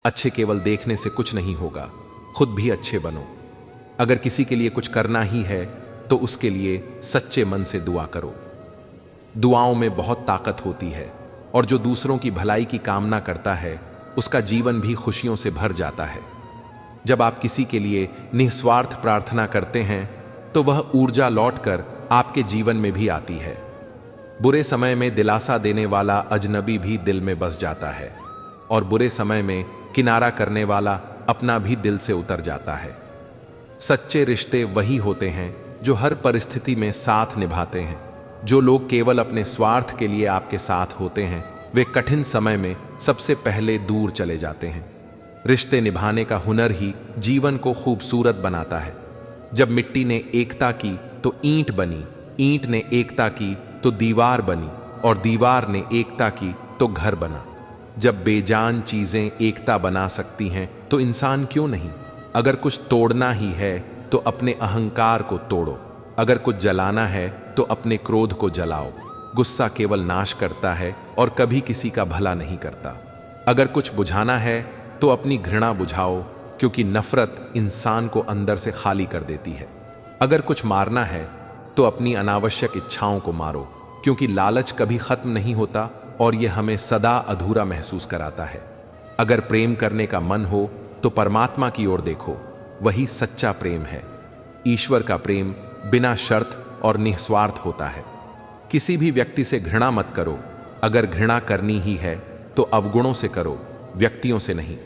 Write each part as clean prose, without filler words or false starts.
अच्छे केवल देखने से कुछ नहीं होगा, खुद भी अच्छे बनो। अगर किसी के लिए कुछ करना ही है तो उसके लिए सच्चे मन से दुआ करो। दुआओं में बहुत ताकत होती है और जो दूसरों की भलाई की कामना करता है उसका जीवन भी खुशियों से भर जाता है। जब आप किसी के लिए निस्वार्थ प्रार्थना करते हैं तो वह ऊर्जा लौटकर आपके जीवन में भी आती है। बुरे समय में दिलासा देने वाला अजनबी भी दिल में बस जाता है और बुरे समय में किनारा करने वाला अपना भी दिल से उतर जाता है। सच्चे रिश्ते वही होते हैं जो हर परिस्थिति में साथ निभाते हैं। जो लोग केवल अपने स्वार्थ के लिए आपके साथ होते हैं वे कठिन समय में सबसे पहले दूर चले जाते हैं। रिश्ते निभाने का हुनर ही जीवन को खूबसूरत बनाता है। जब मिट्टी ने एकता की तो ईंट बनी, ईंट ने एकता की तो दीवार बनी और दीवार ने एकता की तो घर बना। जब बेजान चीजें एकता बना सकती हैं तो इंसान क्यों नहीं। अगर कुछ तोड़ना ही है तो अपने अहंकार को तोड़ो, अगर कुछ जलाना है तो अपने क्रोध को जलाओ। गुस्सा केवल नाश करता है और कभी किसी का भला नहीं करता। अगर कुछ बुझाना है तो अपनी घृणा बुझाओ, क्योंकि नफरत इंसान को अंदर से खाली कर देती है। अगर कुछ मारना है तो अपनी अनावश्यक इच्छाओं को मारो, क्योंकि लालच कभी खत्म नहीं होता और यह हमें सदा अधूरा महसूस कराता है। अगर प्रेम करने का मन हो तो परमात्मा की ओर देखो, वही सच्चा प्रेम है। ईश्वर का प्रेम बिना शर्त और निस्वार्थ होता है। किसी भी व्यक्ति से घृणा मत करो। अगर घृणा करनी ही है तो अवगुणों से करो, व्यक्तियों से नहीं।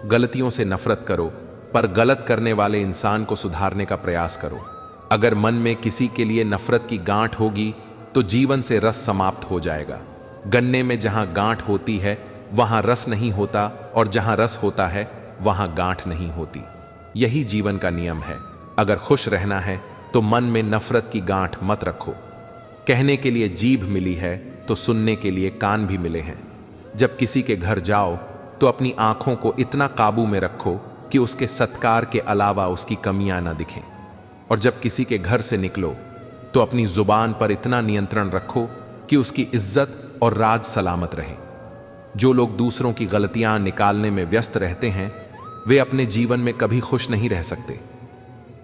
गलतियों से नफरत करो, पर गलत करने वाले इंसान को सुधारने का प्रयास करो। अगर मन में किसी के लिए नफरत की गांठ होगी तो जीवन से रस समाप्त हो जाएगा। गन्ने में जहां गांठ होती है वहां रस नहीं होता और जहां रस होता है वहां गांठ नहीं होती। यही जीवन का नियम है। अगर खुश रहना है तो मन में नफरत की गांठ मत रखो। कहने के लिए जीभ मिली है तो सुनने के लिए कान भी मिले हैं। जब किसी के घर जाओ तो अपनी आंखों को इतना काबू में रखो कि उसके सत्कार के अलावा उसकी कमियां न दिखें। और जब किसी के घर से निकलो तो अपनी जुबान पर इतना नियंत्रण रखो कि उसकी इज्जत और राज सलामत रहे। जो लोग दूसरों की गलतियां निकालने में व्यस्त रहते हैं वे अपने जीवन में कभी खुश नहीं रह सकते।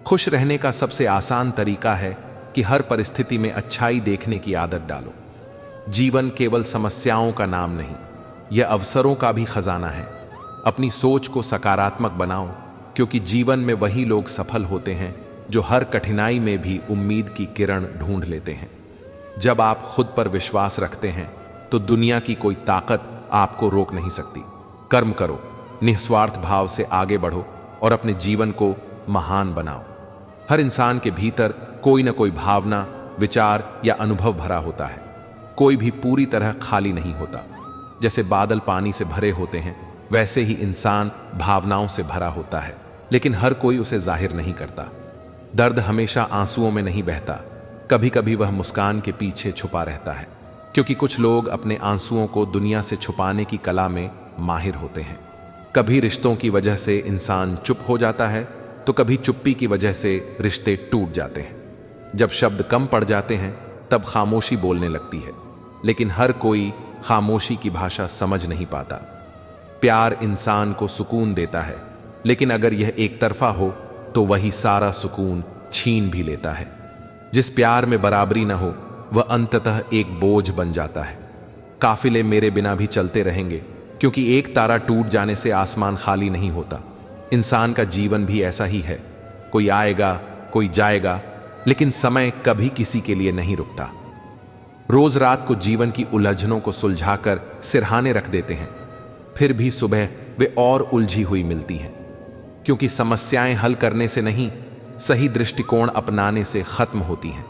खुश रहने का सबसे आसान तरीका है कि हर परिस्थिति में अच्छाई देखने की आदत डालो। जीवन केवल समस्याओं का नाम नहीं, यह अवसरों का भी खजाना है। अपनी सोच को सकारात्मक बनाओ, क्योंकि जीवन में वही लोग सफल होते हैं जो हर कठिनाई में भी उम्मीद की किरण ढूंढ लेते हैं। जब आप खुद पर विश्वास रखते हैं तो दुनिया की कोई ताकत आपको रोक नहीं सकती। कर्म करो, निस्वार्थ भाव से आगे बढ़ो और अपने जीवन को महान बनाओ। हर इंसान के भीतर कोई न कोई भावना, विचार या अनुभव भरा होता है। कोई भी पूरी तरह खाली नहीं होता। जैसे बादल पानी से भरे होते हैं वैसे ही इंसान भावनाओं से भरा होता है, लेकिन हर कोई उसे जाहिर नहीं करता। दर्द हमेशा आंसुओं में नहीं बहता, कभी कभी वह मुस्कान के पीछे छुपा रहता है, क्योंकि कुछ लोग अपने आंसुओं को दुनिया से छुपाने की कला में माहिर होते हैं। कभी रिश्तों की वजह से इंसान चुप हो जाता है तो कभी चुप्पी की वजह से रिश्ते टूट जाते हैं। जब शब्द कम पड़ जाते हैं तब खामोशी बोलने लगती है, लेकिन हर कोई खामोशी की भाषा समझ नहीं पाता। प्यार इंसान को सुकून देता है, लेकिन अगर यह एक तरफा हो तो वही सारा सुकून छीन भी लेता है। जिस प्यार में बराबरी न हो वह अंततः एक बोझ बन जाता है। काफिले मेरे बिना भी चलते रहेंगे, क्योंकि एक तारा टूट जाने से आसमान खाली नहीं होता। इंसान का जीवन भी ऐसा ही है। कोई आएगा, कोई जाएगा, लेकिन समय कभी किसी के लिए नहीं रुकता। रोज रात को जीवन की उलझनों को सुलझाकर सिरहाने रख देते हैं, फिर भी सुबह वे और उलझी हुई मिलती हैं, क्योंकि समस्याएं हल करने से नहीं, सही दृष्टिकोण अपनाने से खत्म होती हैं।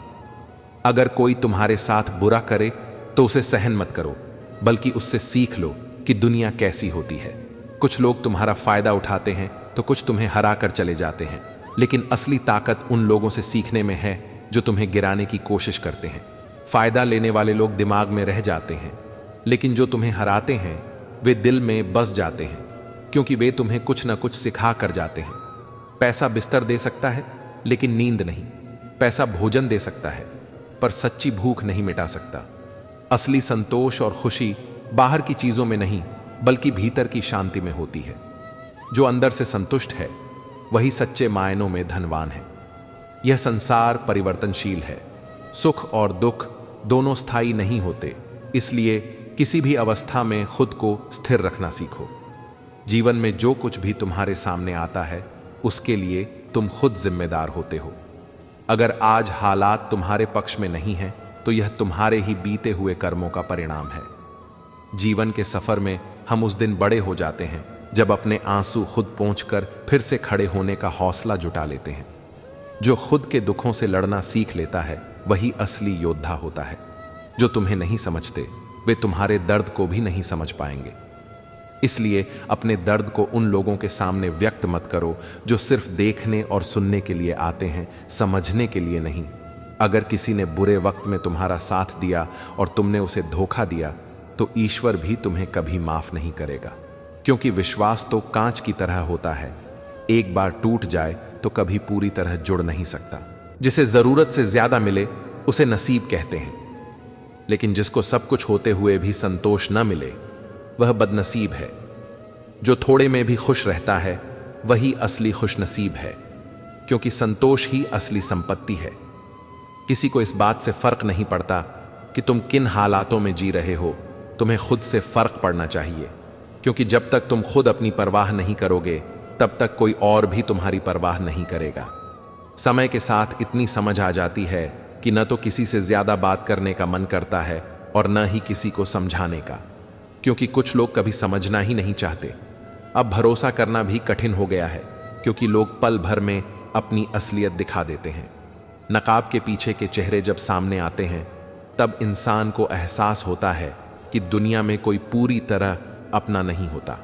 अगर कोई तुम्हारे साथ बुरा करे तो उसे सहन मत करो, बल्कि उससे सीख लो कि दुनिया कैसी होती है। कुछ लोग तुम्हारा फायदा उठाते हैं तो कुछ तुम्हें हरा कर चले जाते हैं, लेकिन असली ताकत उन लोगों से सीखने में है जो तुम्हें गिराने की कोशिश करते हैं। फायदा लेने वाले लोग दिमाग में रह जाते हैं, लेकिन जो तुम्हें हराते हैं वे दिल में बस जाते हैं, क्योंकि वे तुम्हें कुछ न कुछ सिखा कर जाते हैं। पैसा बिस्तर दे सकता है लेकिन नींद नहीं। पैसा भोजन दे सकता है पर सच्ची भूख नहीं मिटा सकता। असली संतोष और खुशी बाहर की चीजों में नहीं बल्कि भीतर की शांति में होती है। जो अंदर से संतुष्ट है वही सच्चे मायनों में धनवान है। यह संसार परिवर्तनशील है। सुख और दुख दोनों स्थायी नहीं होते, इसलिए किसी भी अवस्था में खुद को स्थिर रखना सीखो। जीवन में जो कुछ भी तुम्हारे सामने आता है उसके लिए तुम खुद जिम्मेदार होते हो। अगर आज हालात तुम्हारे पक्ष में नहीं हैं तो यह तुम्हारे ही बीते हुए कर्मों का परिणाम है। जीवन के सफर में हम उस दिन बड़े हो जाते हैं जब अपने आंसू खुद पोंछकर फिर से खड़े होने का हौसला जुटा लेते हैं। जो खुद के दुखों से लड़ना सीख लेता है वही असली योद्धा होता है। जो तुम्हें नहीं समझते वे तुम्हारे दर्द को भी नहीं समझ पाएंगे। इसलिए अपने दर्द को उन लोगों के सामने व्यक्त मत करो जो सिर्फ देखने और सुनने के लिए आते हैं, समझने के लिए नहीं। अगर किसी ने बुरे वक्त में तुम्हारा साथ दिया और तुमने उसे धोखा दिया तो ईश्वर भी तुम्हें कभी माफ नहीं करेगा, क्योंकि विश्वास तो कांच की तरह होता है, एक बार टूट जाए तो कभी पूरी तरह जुड़ नहीं सकता। जिसे जरूरत से ज्यादा मिले उसे नसीब कहते हैं, लेकिन जिसको सब कुछ होते हुए भी संतोष न मिले वह बदनसीब है। जो थोड़े में भी खुश रहता है वही असली खुशनसीब है, क्योंकि संतोष ही असली संपत्ति है। किसी को इस बात से फर्क नहीं पड़ता कि तुम किन हालातों में जी रहे हो, तुम्हें खुद से फर्क पड़ना चाहिए, क्योंकि जब तक तुम खुद अपनी परवाह नहीं करोगे तब तक कोई और भी तुम्हारी परवाह नहीं करेगा। समय के साथ इतनी समझ आ जाती है कि न तो किसी से ज्यादा बात करने का मन करता है और न ही किसी को समझाने का, क्योंकि कुछ लोग कभी समझना ही नहीं चाहते। अब भरोसा करना भी कठिन हो गया है, क्योंकि लोग पल भर में अपनी असलियत दिखा देते हैं। नकाब के पीछे के चेहरे जब सामने आते हैं तब इंसान को एहसास होता है कि दुनिया में कोई पूरी तरह अपना नहीं होता।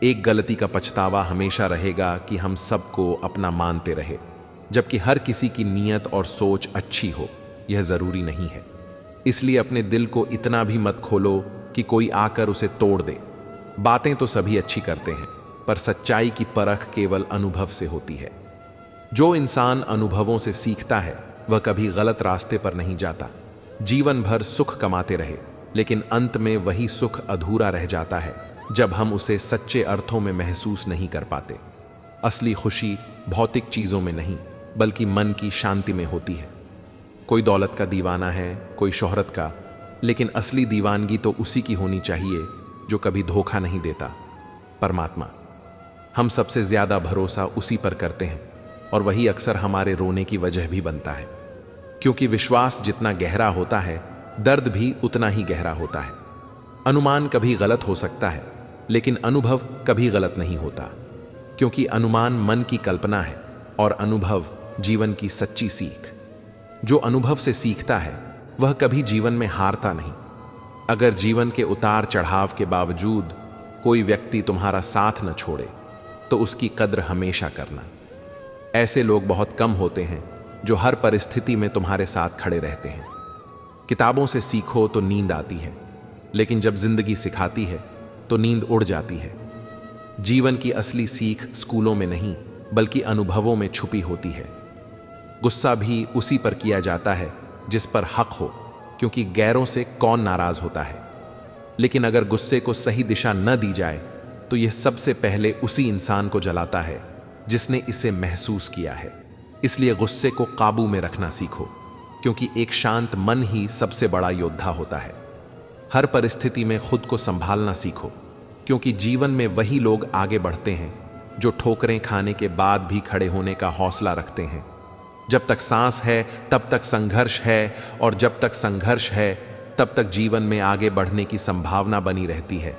एक गलती का पछतावा हमेशा रहेगा कि हम सबको अपना मानते रहे, जबकि हर किसी की नीयत और सोच अच्छी हो यह जरूरी नहीं है। इसलिए अपने दिल को इतना भी मत खोलो कि कोई आकर उसे तोड़ दे। बातें तो सभी अच्छी करते हैं, पर सच्चाई की परख केवल अनुभव से होती है। जो इंसान अनुभवों से सीखता है वह कभी गलत रास्ते पर नहीं जाता। जीवन भर सुख कमाते रहे, लेकिन अंत में वही सुख अधूरा रह जाता है जब हम उसे सच्चे अर्थों में महसूस नहीं कर पाते। असली खुशी भौतिक चीजों में नहीं बल्कि मन की शांति में होती है। कोई दौलत का दीवाना है, कोई शोहरत का, लेकिन असली दीवानगी तो उसी की होनी चाहिए जो कभी धोखा नहीं देता, परमात्मा। हम सबसे ज्यादा भरोसा उसी पर करते हैं और वही अक्सर हमारे रोने की वजह भी बनता है, क्योंकि विश्वास जितना गहरा होता है दर्द भी उतना ही गहरा होता है। अनुमान कभी गलत हो सकता है, लेकिन अनुभव कभी गलत नहीं होता, क्योंकि अनुमान मन की कल्पना है और अनुभव जीवन की सच्ची सीख। जो अनुभव से सीखता है वह कभी जीवन में हारता नहीं। अगर जीवन के उतार चढ़ाव के बावजूद कोई व्यक्ति तुम्हारा साथ न छोड़े तो उसकी कद्र हमेशा करना। ऐसे लोग बहुत कम होते हैं जो हर परिस्थिति में तुम्हारे साथ खड़े रहते हैं। किताबों से सीखो तो नींद आती है, लेकिन जब जिंदगी सिखाती है तो नींद उड़ जाती है। जीवन की असली सीख स्कूलों में नहीं बल्कि अनुभवों में छुपी होती है। गुस्सा भी उसी पर किया जाता है जिस पर हक हो, क्योंकि गैरों से कौन नाराज होता है। लेकिन अगर गुस्से को सही दिशा न दी जाए तो यह सबसे पहले उसी इंसान को जलाता है जिसने इसे महसूस किया है। इसलिए गुस्से को काबू में रखना सीखो, क्योंकि एक शांत मन ही सबसे बड़ा योद्धा होता है। हर परिस्थिति में खुद को संभालना सीखो, क्योंकि जीवन में वही लोग आगे बढ़ते हैं जो ठोकरें खाने के बाद भी खड़े होने का हौसला रखते हैं। जब तक सांस है तब तक संघर्ष है, और जब तक संघर्ष है तब तक जीवन में आगे बढ़ने की संभावना बनी रहती है।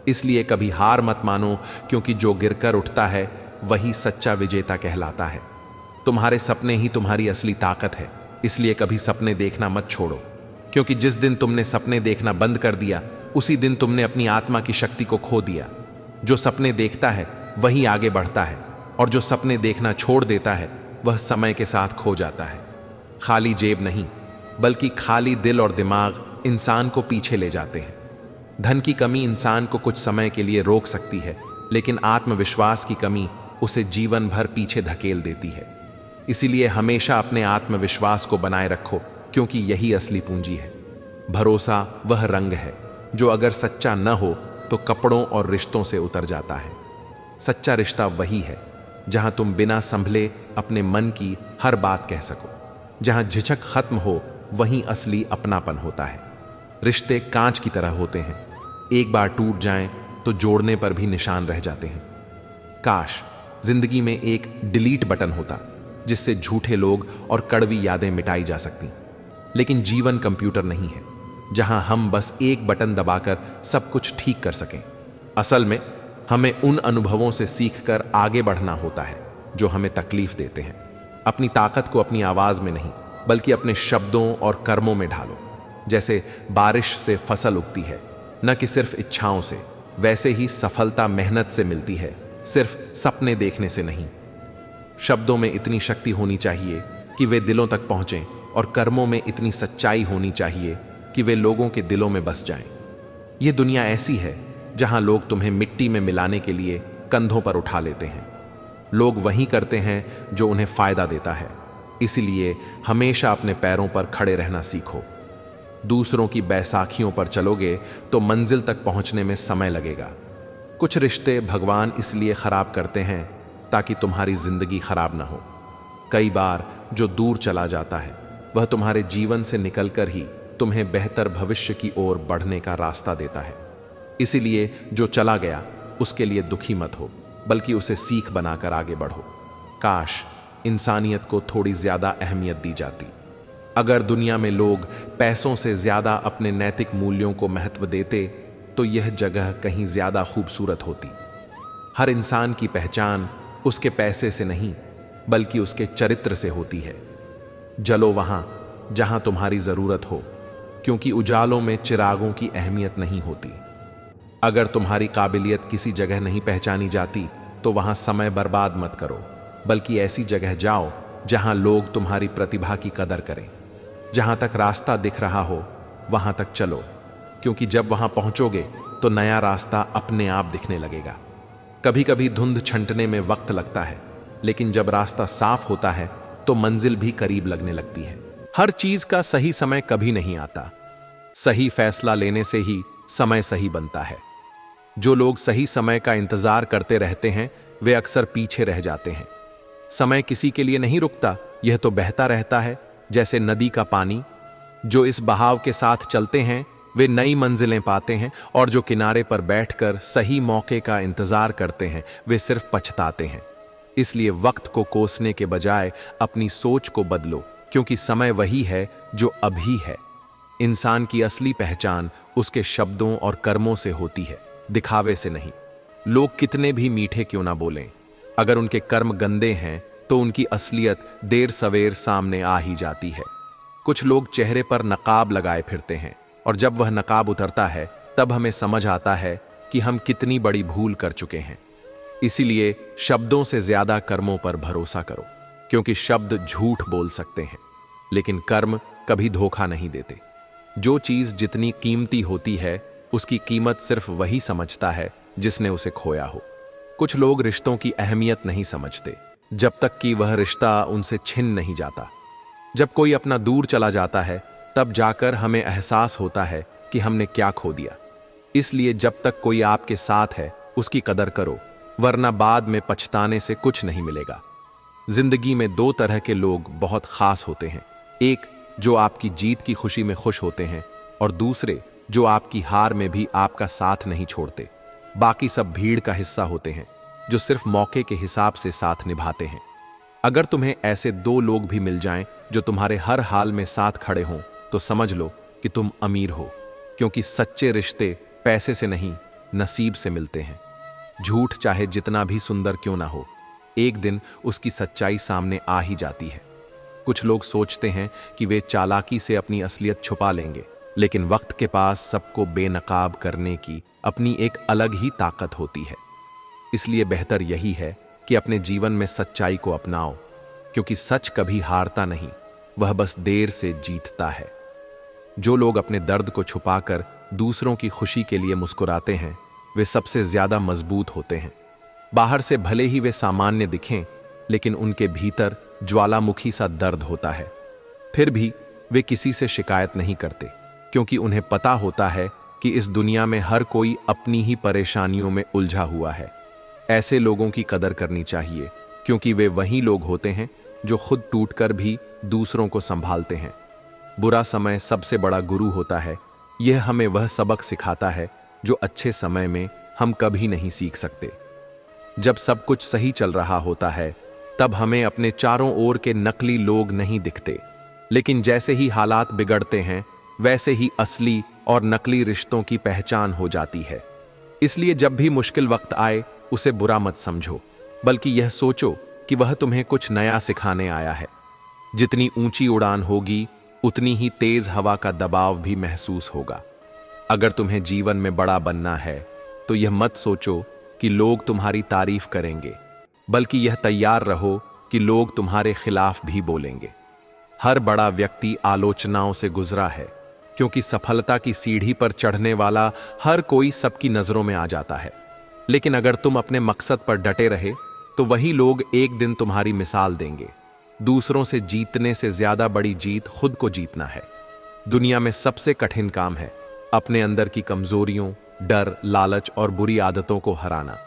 इसलिए कभी हार मत मानो, क्योंकि जो गिरकर उठता है वही सच्चा विजेता कहलाता है। तुम्हारे सपने ही तुम्हारी असली ताकत है, इसलिए कभी सपने देखना मत छोड़ो, क्योंकि जिस दिन तुमने सपने देखना बंद कर दिया उसी दिन तुमने अपनी आत्मा की शक्ति को खो दिया। जो सपने देखता है वही आगे बढ़ता है, और जो सपने देखना छोड़ देता है वह समय के साथ खो जाता है। खाली जेब नहीं बल्कि खाली दिल और दिमाग इंसान को पीछे ले जाते हैं। धन की कमी इंसान को कुछ समय के लिए रोक सकती है, लेकिन आत्मविश्वास की कमी उसे जीवन भर पीछे धकेल देती है। इसीलिए हमेशा अपने आत्मविश्वास को बनाए रखो, क्योंकि यही असली पूंजी है। भरोसा वह रंग है जो अगर सच्चा न हो तो कपड़ों और रिश्तों से उतर जाता है। सच्चा रिश्ता वही है जहां तुम बिना संभले अपने मन की हर बात कह सको। जहां झिझक खत्म हो वहीं असली अपनापन होता है। रिश्ते कांच की तरह होते हैं, एक बार टूट जाएं तो जोड़ने पर भी निशान रह जाते हैं। काश जिंदगी में एक डिलीट बटन होता जिससे झूठे लोग और कड़वी यादें मिटाई जा सकती। लेकिन जीवन कंप्यूटर नहीं है जहां हम बस एक बटन दबाकर सब कुछ ठीक कर सकें। असल में हमें उन अनुभवों से सीखकर आगे बढ़ना होता है जो हमें तकलीफ देते हैं। अपनी ताकत को अपनी आवाज में नहीं बल्कि अपने शब्दों और कर्मों में ढालो। जैसे बारिश से फसल उगती है, न कि सिर्फ इच्छाओं से, वैसे ही सफलता मेहनत से मिलती है, सिर्फ सपने देखने से नहीं। शब्दों में इतनी शक्ति होनी चाहिए कि वे दिलों तक पहुंचें और कर्मों में इतनी सच्चाई होनी चाहिए कि वे लोगों के दिलों में बस जाएं। ये दुनिया ऐसी है जहां लोग तुम्हें मिट्टी में मिलाने के लिए कंधों पर उठा लेते हैं। लोग वही करते हैं जो उन्हें फायदा देता है। इसलिए हमेशा अपने पैरों पर खड़े रहना सीखो। दूसरों की बैसाखियों पर चलोगे तो मंजिल तक पहुंचने में समय लगेगा। कुछ रिश्ते भगवान इसलिए खराब करते हैं ताकि तुम्हारी जिंदगी खराब ना हो। कई बार जो दूर चला जाता है वह तुम्हारे जीवन से निकलकर ही तुम्हें बेहतर भविष्य की ओर बढ़ने का रास्ता देता है। इसीलिए जो चला गया उसके लिए दुखी मत हो, बल्कि उसे सीख बनाकर आगे बढ़ो। काश इंसानियत को थोड़ी ज्यादा अहमियत दी जाती। अगर दुनिया में लोग पैसों से ज्यादा अपने नैतिक मूल्यों को महत्व देते तो यह जगह कहीं ज्यादा खूबसूरत होती। हर इंसान की पहचान उसके पैसे से नहीं बल्कि उसके चरित्र से होती है। जलो वहां जहां तुम्हारी जरूरत हो, क्योंकि उजालों में चिरागों की अहमियत नहीं होती। अगर तुम्हारी काबिलियत किसी जगह नहीं पहचानी जाती तो वहां समय बर्बाद मत करो, बल्कि ऐसी जगह जाओ जहां लोग तुम्हारी प्रतिभा की कदर करें। जहां तक रास्ता दिख रहा हो वहां तक चलो, क्योंकि जब वहां पहुंचोगे तो नया रास्ता अपने आप दिखने लगेगा। कभी कभी धुंध छंटने में वक्त लगता है, लेकिन जब रास्ता साफ होता है तो मंजिल भी करीब लगने लगती है। हर चीज का सही समय कभी नहीं आता। सही फैसला लेने से ही समय सही बनता है। जो लोग सही समय का इंतजार करते रहते हैं वे अक्सर पीछे रह जाते हैं। समय किसी के लिए नहीं रुकता, यह तो बहता रहता है जैसे नदी का पानी। जो इस बहाव के साथ चलते हैं वे नई मंजिलें पाते हैं, और जो किनारे पर बैठकर सही मौके का इंतजार करते हैं वे सिर्फ पछताते हैं। इसलिए वक्त को कोसने के बजाय अपनी सोच को बदलो, क्योंकि समय वही है जो अभी है। इंसान की असली पहचान उसके शब्दों और कर्मों से होती है, दिखावे से नहीं। लोग कितने भी मीठे क्यों ना बोलें, अगर उनके कर्म गंदे हैं तो उनकी असलियत देर सवेर सामने आ ही जाती है। कुछ लोग चेहरे पर नकाब लगाए फिरते हैं, और जब वह नकाब उतरता है तब हमें समझ आता है कि हम कितनी बड़ी भूल कर चुके हैं। इसीलिए शब्दों से ज्यादा कर्मों पर भरोसा करो, क्योंकि शब्द झूठ बोल सकते हैं लेकिन कर्म कभी धोखा नहीं देते। जो चीज जितनी कीमती होती है उसकी कीमत सिर्फ वही समझता है जिसने उसे खोया हो। कुछ लोग रिश्तों की अहमियत नहीं समझते जब तक कि वह रिश्ता उनसे छिन नहीं जाता। जब कोई अपना दूर चला जाता है तब जाकर हमें एहसास होता है कि हमने क्या खो दिया। इसलिए जब तक कोई आपके साथ है उसकी कदर करो, वरना बाद में पछताने से कुछ नहीं मिलेगा। जिंदगी में दो तरह के लोग बहुत खास होते हैं, एक जो आपकी जीत की खुशी में खुश होते हैं, और दूसरे जो आपकी हार में भी आपका साथ नहीं छोड़ते। बाकी सब भीड़ का हिस्सा होते हैं जो सिर्फ मौके के हिसाब से साथ निभाते हैं। अगर तुम्हें ऐसे दो लोग भी मिल जाएं जो तुम्हारे हर हाल में साथ खड़े हों तो समझ लो कि तुम अमीर हो, क्योंकि सच्चे रिश्ते पैसे से नहीं नसीब से मिलते हैं। झूठ चाहे जितना भी सुंदर क्यों ना हो, एक दिन उसकी सच्चाई सामने आ ही जाती है। कुछ लोग सोचते हैं कि वे चालाकी से अपनी असलियत छुपा लेंगे, लेकिन वक्त के पास सबको बेनकाब करने की अपनी एक अलग ही ताकत होती है। इसलिए बेहतर यही है कि अपने जीवन में सच्चाई को अपनाओ, क्योंकि सच कभी हारता नहीं, वह बस देर से जीतता है। जो लोग अपने दर्द को छुपाकर दूसरों की खुशी के लिए मुस्कुराते हैं वे सबसे ज्यादा मजबूत होते हैं। बाहर से भले ही वे सामान्य दिखें, लेकिन उनके भीतर ज्वालामुखी सा दर्द होता है। फिर भी वे किसी से शिकायत नहीं करते, क्योंकि उन्हें पता होता है कि इस दुनिया में हर कोई अपनी ही परेशानियों में उलझा हुआ है। ऐसे लोगों की कदर करनी चाहिए, क्योंकि वे वही लोग होते हैं जो खुद टूटकर भी दूसरों को संभालते हैं। बुरा समय सबसे बड़ा गुरु होता है। यह हमें वह सबक सिखाता है जो अच्छे समय में हम कभी नहीं सीख सकते। जब सब कुछ सही चल रहा होता है, तब हमें अपने चारों ओर के नकली लोग नहीं दिखते, लेकिन जैसे ही हालात बिगड़ते हैं, वैसे ही असली और नकली रिश्तों की पहचान हो जाती है। इसलिए जब भी मुश्किल वक्त आए, उसे बुरा मत समझो, बल्कि यह सोचो कि वह तुम्हें कुछ नया सिखाने आया है। जितनी ऊंची उड़ान होगी, उतनी ही तेज हवा का दबाव भी महसूस होगा। अगर तुम्हें जीवन में बड़ा बनना है, तो यह मत सोचो कि लोग तुम्हारी तारीफ करेंगे, बल्कि यह तैयार रहो कि लोग तुम्हारे खिलाफ भी बोलेंगे। हर बड़ा व्यक्ति आलोचनाओं से गुजरा है, क्योंकि सफलता की सीढ़ी पर चढ़ने वाला हर कोई सबकी नजरों में आ जाता है। लेकिन अगर तुम अपने मकसद पर डटे रहे, तो वही लोग एक दिन तुम्हारी मिसाल देंगे। दूसरों से जीतने से ज्यादा बड़ी जीत खुद को जीतना है। दुनिया में सबसे कठिन काम है अपने अंदर की कमजोरियों, डर, लालच और बुरी आदतों को हराना।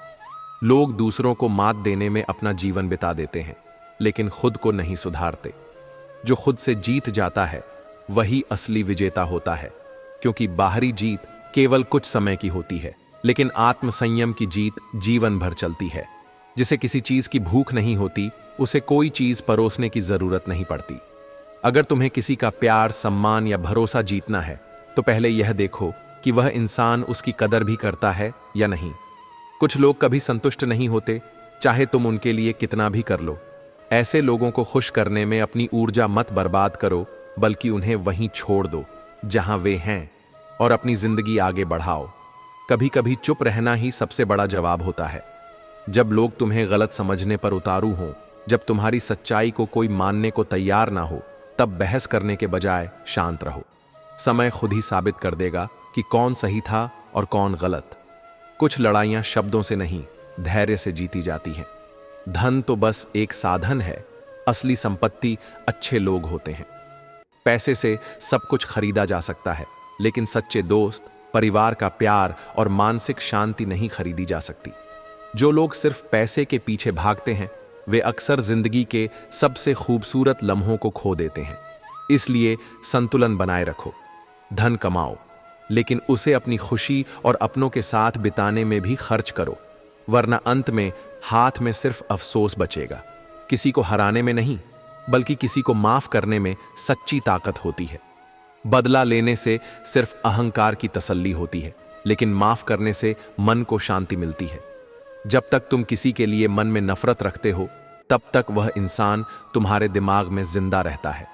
लोग दूसरों को मात देने में अपना जीवन बिता देते हैं, लेकिन खुद को नहीं सुधारते। जो खुद से जीत जाता है, वही असली विजेता होता है, क्योंकि बाहरी जीत केवल कुछ समय की होती है, लेकिन आत्मसंयम की जीत जीवन भर चलती है। जिसे किसी चीज की भूख नहीं होती, उसे कोई चीज परोसने की जरूरत नहीं पड़ती। अगर तुम्हें किसी का प्यार, सम्मान या भरोसा जीतना है, तो पहले यह देखो कि वह इंसान उसकी कदर भी करता है या नहीं। कुछ लोग कभी संतुष्ट नहीं होते, चाहे तुम उनके लिए कितना भी कर लो। ऐसे लोगों को खुश करने में अपनी ऊर्जा मत बर्बाद करो, बल्कि उन्हें वहीं छोड़ दो जहां वे हैं, और अपनी जिंदगी आगे बढ़ाओ। कभी कभी चुप रहना ही सबसे बड़ा जवाब होता है। जब लोग तुम्हें गलत समझने पर उतारू हों, जब तुम्हारी सच्चाई को कोई मानने को तैयार ना हो, तब बहस करने के बजाय शांत रहो। समय खुद ही साबित कर देगा कि कौन सही था और कौन गलत। कुछ लड़ाइयां शब्दों से नहीं, धैर्य से जीती जाती हैं। धन तो बस एक साधन है, असली संपत्ति अच्छे लोग होते हैं। पैसे से सब कुछ खरीदा जा सकता है, लेकिन सच्चे दोस्त, परिवार का प्यार और मानसिक शांति नहीं खरीदी जा सकती। जो लोग सिर्फ पैसे के पीछे भागते हैं, वे अक्सर जिंदगी के सबसे खूबसूरत लम्हों को खो देते हैं। इसलिए संतुलन बनाए रखो। धन कमाओ, लेकिन उसे अपनी खुशी और अपनों के साथ बिताने में भी खर्च करो, वरना अंत में हाथ में सिर्फ अफसोस बचेगा। किसी को हराने में नहीं, बल्कि किसी को माफ करने में सच्ची ताकत होती है। बदला लेने से सिर्फ अहंकार की तसल्ली होती है, लेकिन माफ करने से मन को शांति मिलती है। जब तक तुम किसी के लिए मन में नफरत रखते हो, तब तक वह इंसान तुम्हारे दिमाग में जिंदा रहता है।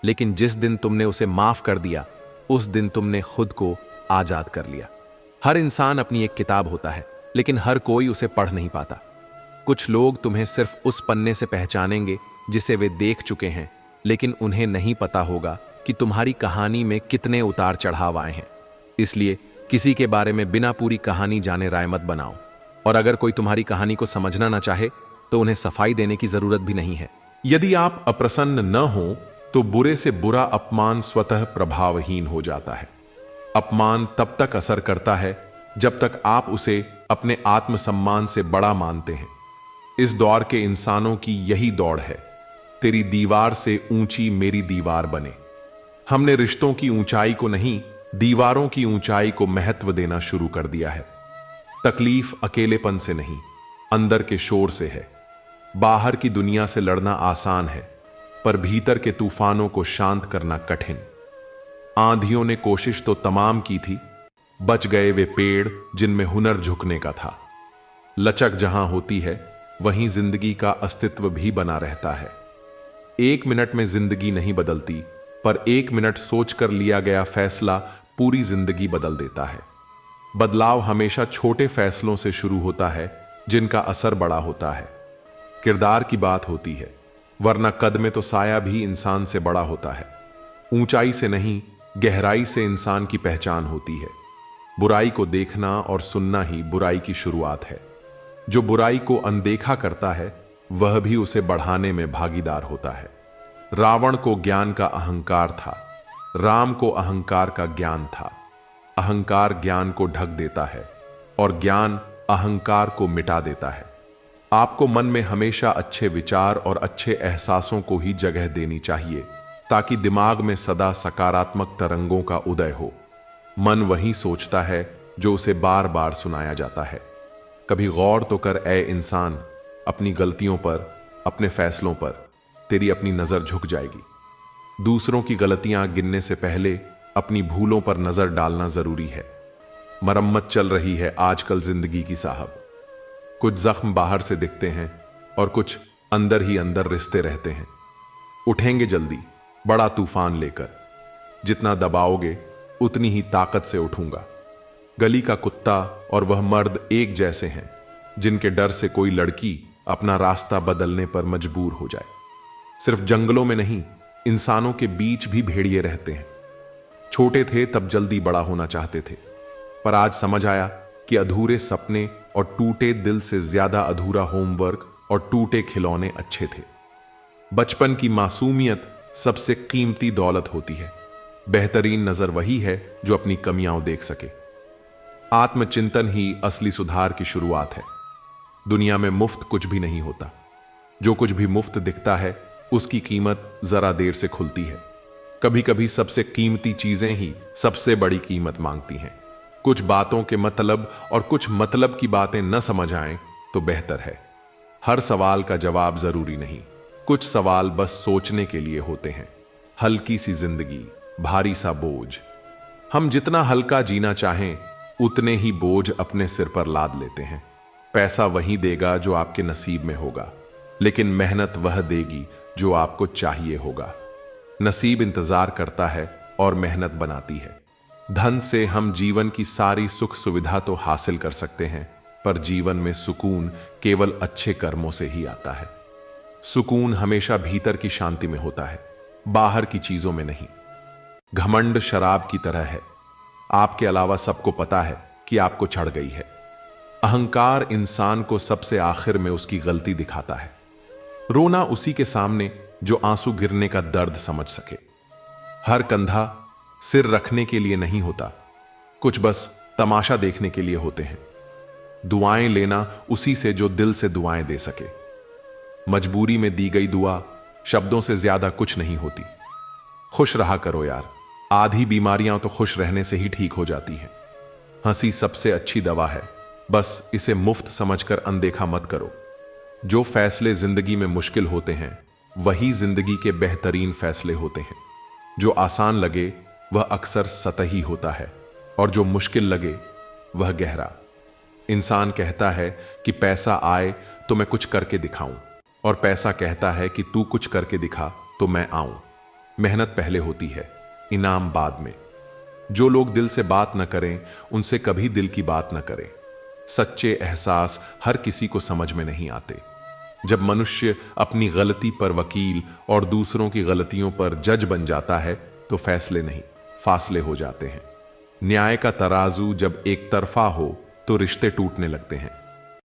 लेकिन जिस दिन तुमने उसे माफ कर दिया, उस दिन तुमने खुद को आजाद कर लिया। हर इंसान अपनी एक किताब होता है, लेकिन हर कोई उसे पढ़ नहीं पाता। कुछ लोग तुम्हें सिर्फ उस पन्ने से पहचानेंगे जिसे वे देख चुके हैं, लेकिन उन्हें नहीं पता होगा कि तुम्हारी कहानी में कितने उतार चढ़ाव आए हैं। इसलिए किसी के बारे में बिना पूरी कहानी जाने राय मत बनाओ, और अगर कोई तुम्हारी कहानी को समझना ना चाहे, तो उन्हें सफाई देने की जरूरत भी नहीं है। यदि आप अप्रसन्न न हो, तो बुरे से बुरा अपमान स्वतः प्रभावहीन हो जाता है। अपमान तब तक असर करता है जब तक आप उसे अपने आत्मसम्मान से बड़ा मानते हैं। इस दौर के इंसानों की यही दौड़ है, तेरी दीवार से ऊंची मेरी दीवार बने। हमने रिश्तों की ऊंचाई को नहीं, दीवारों की ऊंचाई को महत्व देना शुरू कर दिया है। तकलीफ अकेलेपन से नहीं, अंदर के शोर से है। बाहर की दुनिया से लड़ना आसान है, पर भीतर के तूफानों को शांत करना कठिन। आंधियों ने कोशिश तो तमाम की थी, बच गए वे पेड़ जिनमें हुनर झुकने का था। लचक जहां होती है, वहीं जिंदगी का अस्तित्व भी बना रहता है। 1 मिनट में जिंदगी नहीं बदलती, पर 1 मिनट सोचकर लिया गया फैसला पूरी जिंदगी बदल देता है। बदलाव हमेशा छोटे फैसलों से शुरू होता है, जिनका असर बड़ा होता है। किरदार की बात होती है, वरना कद में तो साया भी इंसान से बड़ा होता है। ऊंचाई से नहीं, गहराई से इंसान की पहचान होती है। बुराई को देखना और सुनना ही बुराई की शुरुआत है। जो बुराई को अनदेखा करता है, वह भी उसे बढ़ाने में भागीदार होता है। रावण को ज्ञान का अहंकार था, राम को अहंकार का ज्ञान था। अहंकार ज्ञान को ढक देता है, और ज्ञान अहंकार को मिटा देता है। आपको मन में हमेशा अच्छे विचार और अच्छे एहसासों को ही जगह देनी चाहिए, ताकि दिमाग में सदा सकारात्मक तरंगों का उदय हो। मन वही सोचता है जो उसे बार बार सुनाया जाता है। कभी गौर तो कर ए इंसान, अपनी गलतियों पर, अपने फैसलों पर तेरी अपनी नजर झुक जाएगी। दूसरों की गलतियां गिनने से पहले अपनी भूलों पर नजर डालना जरूरी है। मरम्मत चल रही है आजकल जिंदगी की साहब। कुछ जख्म बाहर से दिखते हैं और कुछ अंदर ही अंदर रिश्ते रहते हैं। उठेंगे जल्दी बड़ा तूफान लेकर, जितना दबाओगे उतनी ही ताकत से उठूंगा। गली का कुत्ता और वह मर्द एक जैसे हैं, जिनके डर से कोई लड़की अपना रास्ता बदलने पर मजबूर हो जाए। सिर्फ जंगलों में नहीं, इंसानों के बीच भी भेड़िए रहते हैं। छोटे थे तब जल्दी बड़ा होना चाहते थे, पर आज समझ आया कि अधूरे सपने और टूटे दिल से ज्यादा अधूरा होमवर्क और टूटे खिलौने अच्छे थे। बचपन की मासूमियत सबसे कीमती दौलत होती है। बेहतरीन नजर वही है जो अपनी कमियां देख सके। आत्मचिंतन ही असली सुधार की शुरुआत है। दुनिया में मुफ्त कुछ भी नहीं होता। जो कुछ भी मुफ्त दिखता है उसकी कीमत जरा देर से खुलती है। कभी कभी सबसे कीमती चीजें ही सबसे बड़ी कीमत मांगती हैं। कुछ बातों के मतलब और कुछ मतलब की बातें न समझ आएं तो बेहतर है। हर सवाल का जवाब जरूरी नहीं, कुछ सवाल बस सोचने के लिए होते हैं। हल्की सी जिंदगी, भारी सा बोझ। हम जितना हल्का जीना चाहें उतने ही बोझ अपने सिर पर लाद लेते हैं। पैसा वही देगा जो आपके नसीब में होगा, लेकिन मेहनत वह देगी जो आपको चाहिए होगा। नसीब इंतजार करता है और मेहनत बनाती है। धन से हम जीवन की सारी सुख सुविधा तो हासिल कर सकते हैं, पर जीवन में सुकून केवल अच्छे कर्मों से ही आता है। सुकून हमेशा भीतर की शांति में होता है, बाहर की चीजों में नहीं। घमंड शराब की तरह है, आपके अलावा सबको पता है कि आपको चढ़ गई है। अहंकार इंसान को सबसे आखिर में उसकी गलती दिखाता है। रोना उसी के सामने जो आंसू गिरने का दर्द समझ सके। हर कंधा सिर रखने के लिए नहीं होता, कुछ बस तमाशा देखने के लिए होते हैं। दुआएं लेना उसी से जो दिल से दुआएं दे सके। मजबूरी में दी गई दुआ शब्दों से ज्यादा कुछ नहीं होती। खुश रहा करो यार, आधी बीमारियां तो खुश रहने से ही ठीक हो जाती हैं। हंसी सबसे अच्छी दवा है, बस इसे मुफ्त समझकर अनदेखा मत करो। जो फैसले जिंदगी में मुश्किल होते हैं वही जिंदगी के बेहतरीन फैसले होते हैं। जो आसान लगे वह अक्सर सतही होता है, और जो मुश्किल लगे वह गहरा। इंसान कहता है कि पैसा आए तो मैं कुछ करके दिखाऊं, और पैसा कहता है कि तू कुछ करके दिखा तो मैं आऊं। मेहनत पहले होती है, इनाम बाद में। जो लोग दिल से बात न करें उनसे कभी दिल की बात न करें। सच्चे एहसास हर किसी को समझ में नहीं आते। जब मनुष्य अपनी गलती पर वकील और दूसरों की गलतियों पर जज बन जाता है तो फैसले नहीं, फासले हो जाते हैं। न्याय का तराजू जब एक तरफा हो तो रिश्ते टूटने लगते हैं।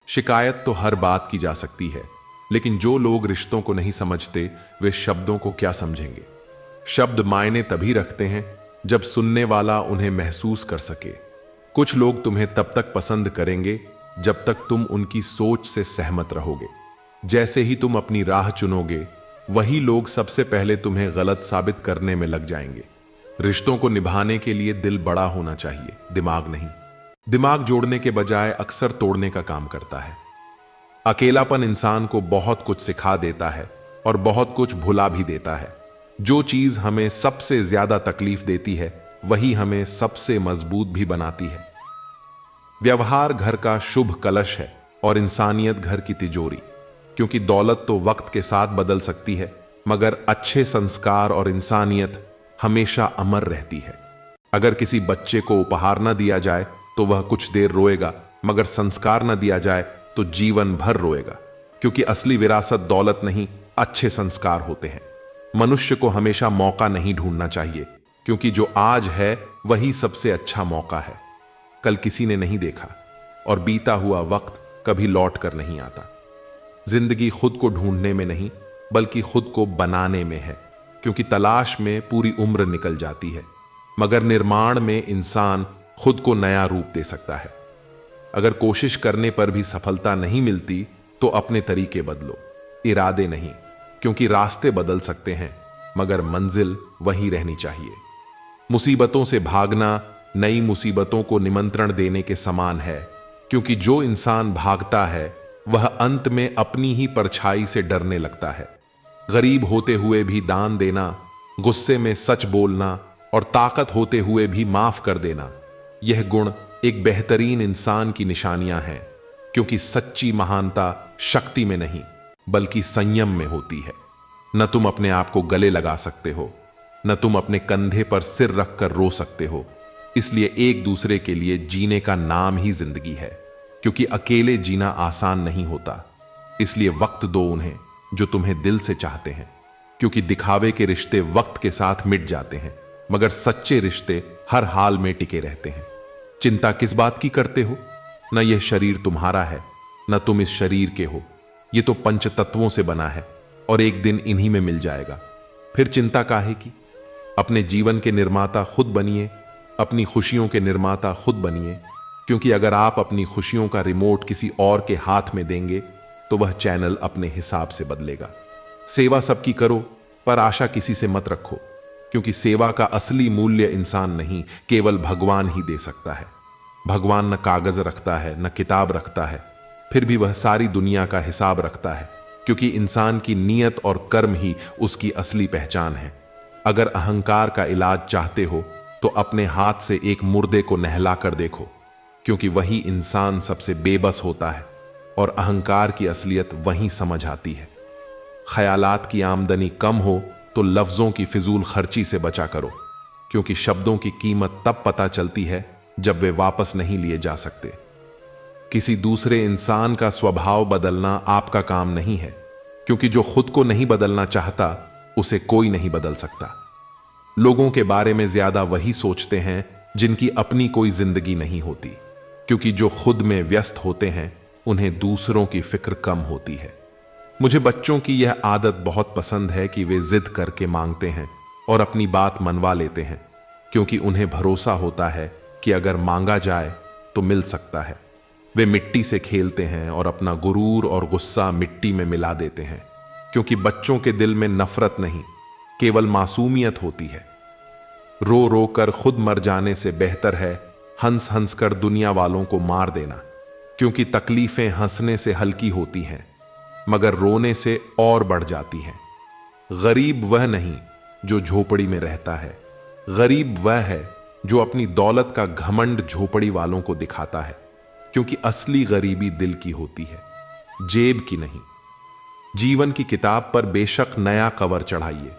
शिकायत तो हर बात की जा सकती है, लेकिन जो लोग रिश्तों को नहीं समझते वे शब्दों को क्या समझेंगे। शब्द मायने तभी रखते हैं जब सुनने वाला उन्हें महसूस कर सके। कुछ लोग तुम्हें तब तक पसंद करेंगे जब तक तुम उनकी सोच से सहमत रहोगे। जैसे ही तुम अपनी राह चुनोगे वही लोग सबसे पहले तुम्हें गलत साबित करने में लग जाएंगे। रिश्तों को निभाने के लिए दिल बड़ा होना चाहिए, दिमाग नहीं। दिमाग जोड़ने के बजाय अक्सर तोड़ने का काम करता है। अकेलापन इंसान को बहुत कुछ सिखा देता है और बहुत कुछ भुला भी देता है। जो चीज हमें सबसे ज्यादा तकलीफ देती है वही हमें सबसे मजबूत भी बनाती है। व्यवहार घर का शुभ कलश है और इंसानियत घर की तिजोरी। क्योंकि दौलत तो वक्त के साथ बदल सकती है, मगर अच्छे संस्कार और इंसानियत हमेशा अमर रहती है। अगर किसी बच्चे को उपहार न दिया जाए तो वह कुछ देर रोएगा, मगर संस्कार न दिया जाए तो जीवन भर रोएगा। क्योंकि असली विरासत दौलत नहीं, अच्छे संस्कार होते हैं। मनुष्य को हमेशा मौका नहीं ढूंढना चाहिए, क्योंकि जो आज है वही सबसे अच्छा मौका है। कल किसी ने नहीं देखा और बीता हुआ वक्त कभी लौट कर नहीं आता। जिंदगी खुद को ढूंढने में नहीं बल्कि खुद को बनाने में है, क्योंकि तलाश में पूरी उम्र निकल जाती है, मगर निर्माण में इंसान खुद को नया रूप दे सकता है। अगर कोशिश करने पर भी सफलता नहीं मिलती तो अपने तरीके बदलो, इरादे नहीं, क्योंकि रास्ते बदल सकते हैं मगर मंजिल वही रहनी चाहिए। मुसीबतों से भागना नई मुसीबतों को निमंत्रण देने के समान है, क्योंकि जो इंसान भागता है वह अंत में अपनी ही परछाई से डरने लगता है। गरीब होते हुए भी दान देना, गुस्से में सच बोलना और ताकत होते हुए भी माफ कर देना, यह गुण एक बेहतरीन इंसान की निशानियां हैं, क्योंकि सच्ची महानता शक्ति में नहीं बल्कि संयम में होती है। न तुम अपने आप को गले लगा सकते हो, न तुम अपने कंधे पर सिर रखकर रो सकते हो। इसलिए एक दूसरे के लिए जीने का नाम ही जिंदगी है, क्योंकि अकेले जीना आसान नहीं होता। इसलिए वक्त दो उन्हें जो तुम्हें दिल से चाहते हैं, क्योंकि दिखावे के रिश्ते वक्त के साथ मिट जाते हैं मगर सच्चे रिश्ते हर हाल में टिके रहते हैं। चिंता किस बात की करते हो? न यह शरीर तुम्हारा है, न तुम इस शरीर के हो। यह तो पंच तत्वों से बना है और एक दिन इन्हीं में मिल जाएगा। फिर चिंता काहे की? अपने जीवन के निर्माता खुद बनिए, अपनी खुशियों के निर्माता खुद बनिए, क्योंकि अगर आप अपनी खुशियों का रिमोट किसी और के हाथ में देंगे तो वह चैनल अपने हिसाब से बदलेगा। सेवा सबकी करो, पर आशा किसी से मत रखो, क्योंकि सेवा का असली मूल्य इंसान नहीं, केवल भगवान ही दे सकता है। भगवान न कागज रखता है न किताब रखता है, फिर भी वह सारी दुनिया का हिसाब रखता है, क्योंकि इंसान की नीयत और कर्म ही उसकी असली पहचान है। अगर अहंकार का इलाज चाहते हो तो अपने हाथ से एक मुर्दे को नहला कर देखो, क्योंकि वही इंसान सबसे बेबस होता है और अहंकार की असलियत वहीं समझ आती है। ख्यालात की आमदनी कम हो तो लफ्जों की फिजूल खर्ची से बचा करो, क्योंकि शब्दों की कीमत तब पता चलती है जब वे वापस नहीं लिए जा सकते। किसी दूसरे इंसान का स्वभाव बदलना आपका काम नहीं है, क्योंकि जो खुद को नहीं बदलना चाहता उसे कोई नहीं बदल सकता। लोगों के बारे में ज्यादा वही सोचते हैं जिनकी अपनी कोई जिंदगी नहीं होती, क्योंकि जो खुद में व्यस्त होते हैं उन्हें दूसरों की फिक्र कम होती है। मुझे बच्चों की यह आदत बहुत पसंद है कि वे जिद करके मांगते हैं और अपनी बात मनवा लेते हैं, क्योंकि उन्हें भरोसा होता है कि अगर मांगा जाए तो मिल सकता है। वे मिट्टी से खेलते हैं और अपना गुरूर और गुस्सा मिट्टी में मिला देते हैं, क्योंकि बच्चों के दिल में नफरत नहीं, केवल मासूमियत होती है। रो रो कर खुद मर जाने से बेहतर है हंस हंस कर दुनिया वालों को मार देना, क्योंकि तकलीफें हंसने से हल्की होती हैं मगर रोने से और बढ़ जाती हैं। गरीब वह नहीं जो झोपड़ी में रहता है, गरीब वह है जो अपनी दौलत का घमंड झोपड़ी वालों को दिखाता है, क्योंकि असली गरीबी दिल की होती है, जेब की नहीं। जीवन की किताब पर बेशक नया कवर चढ़ाइए,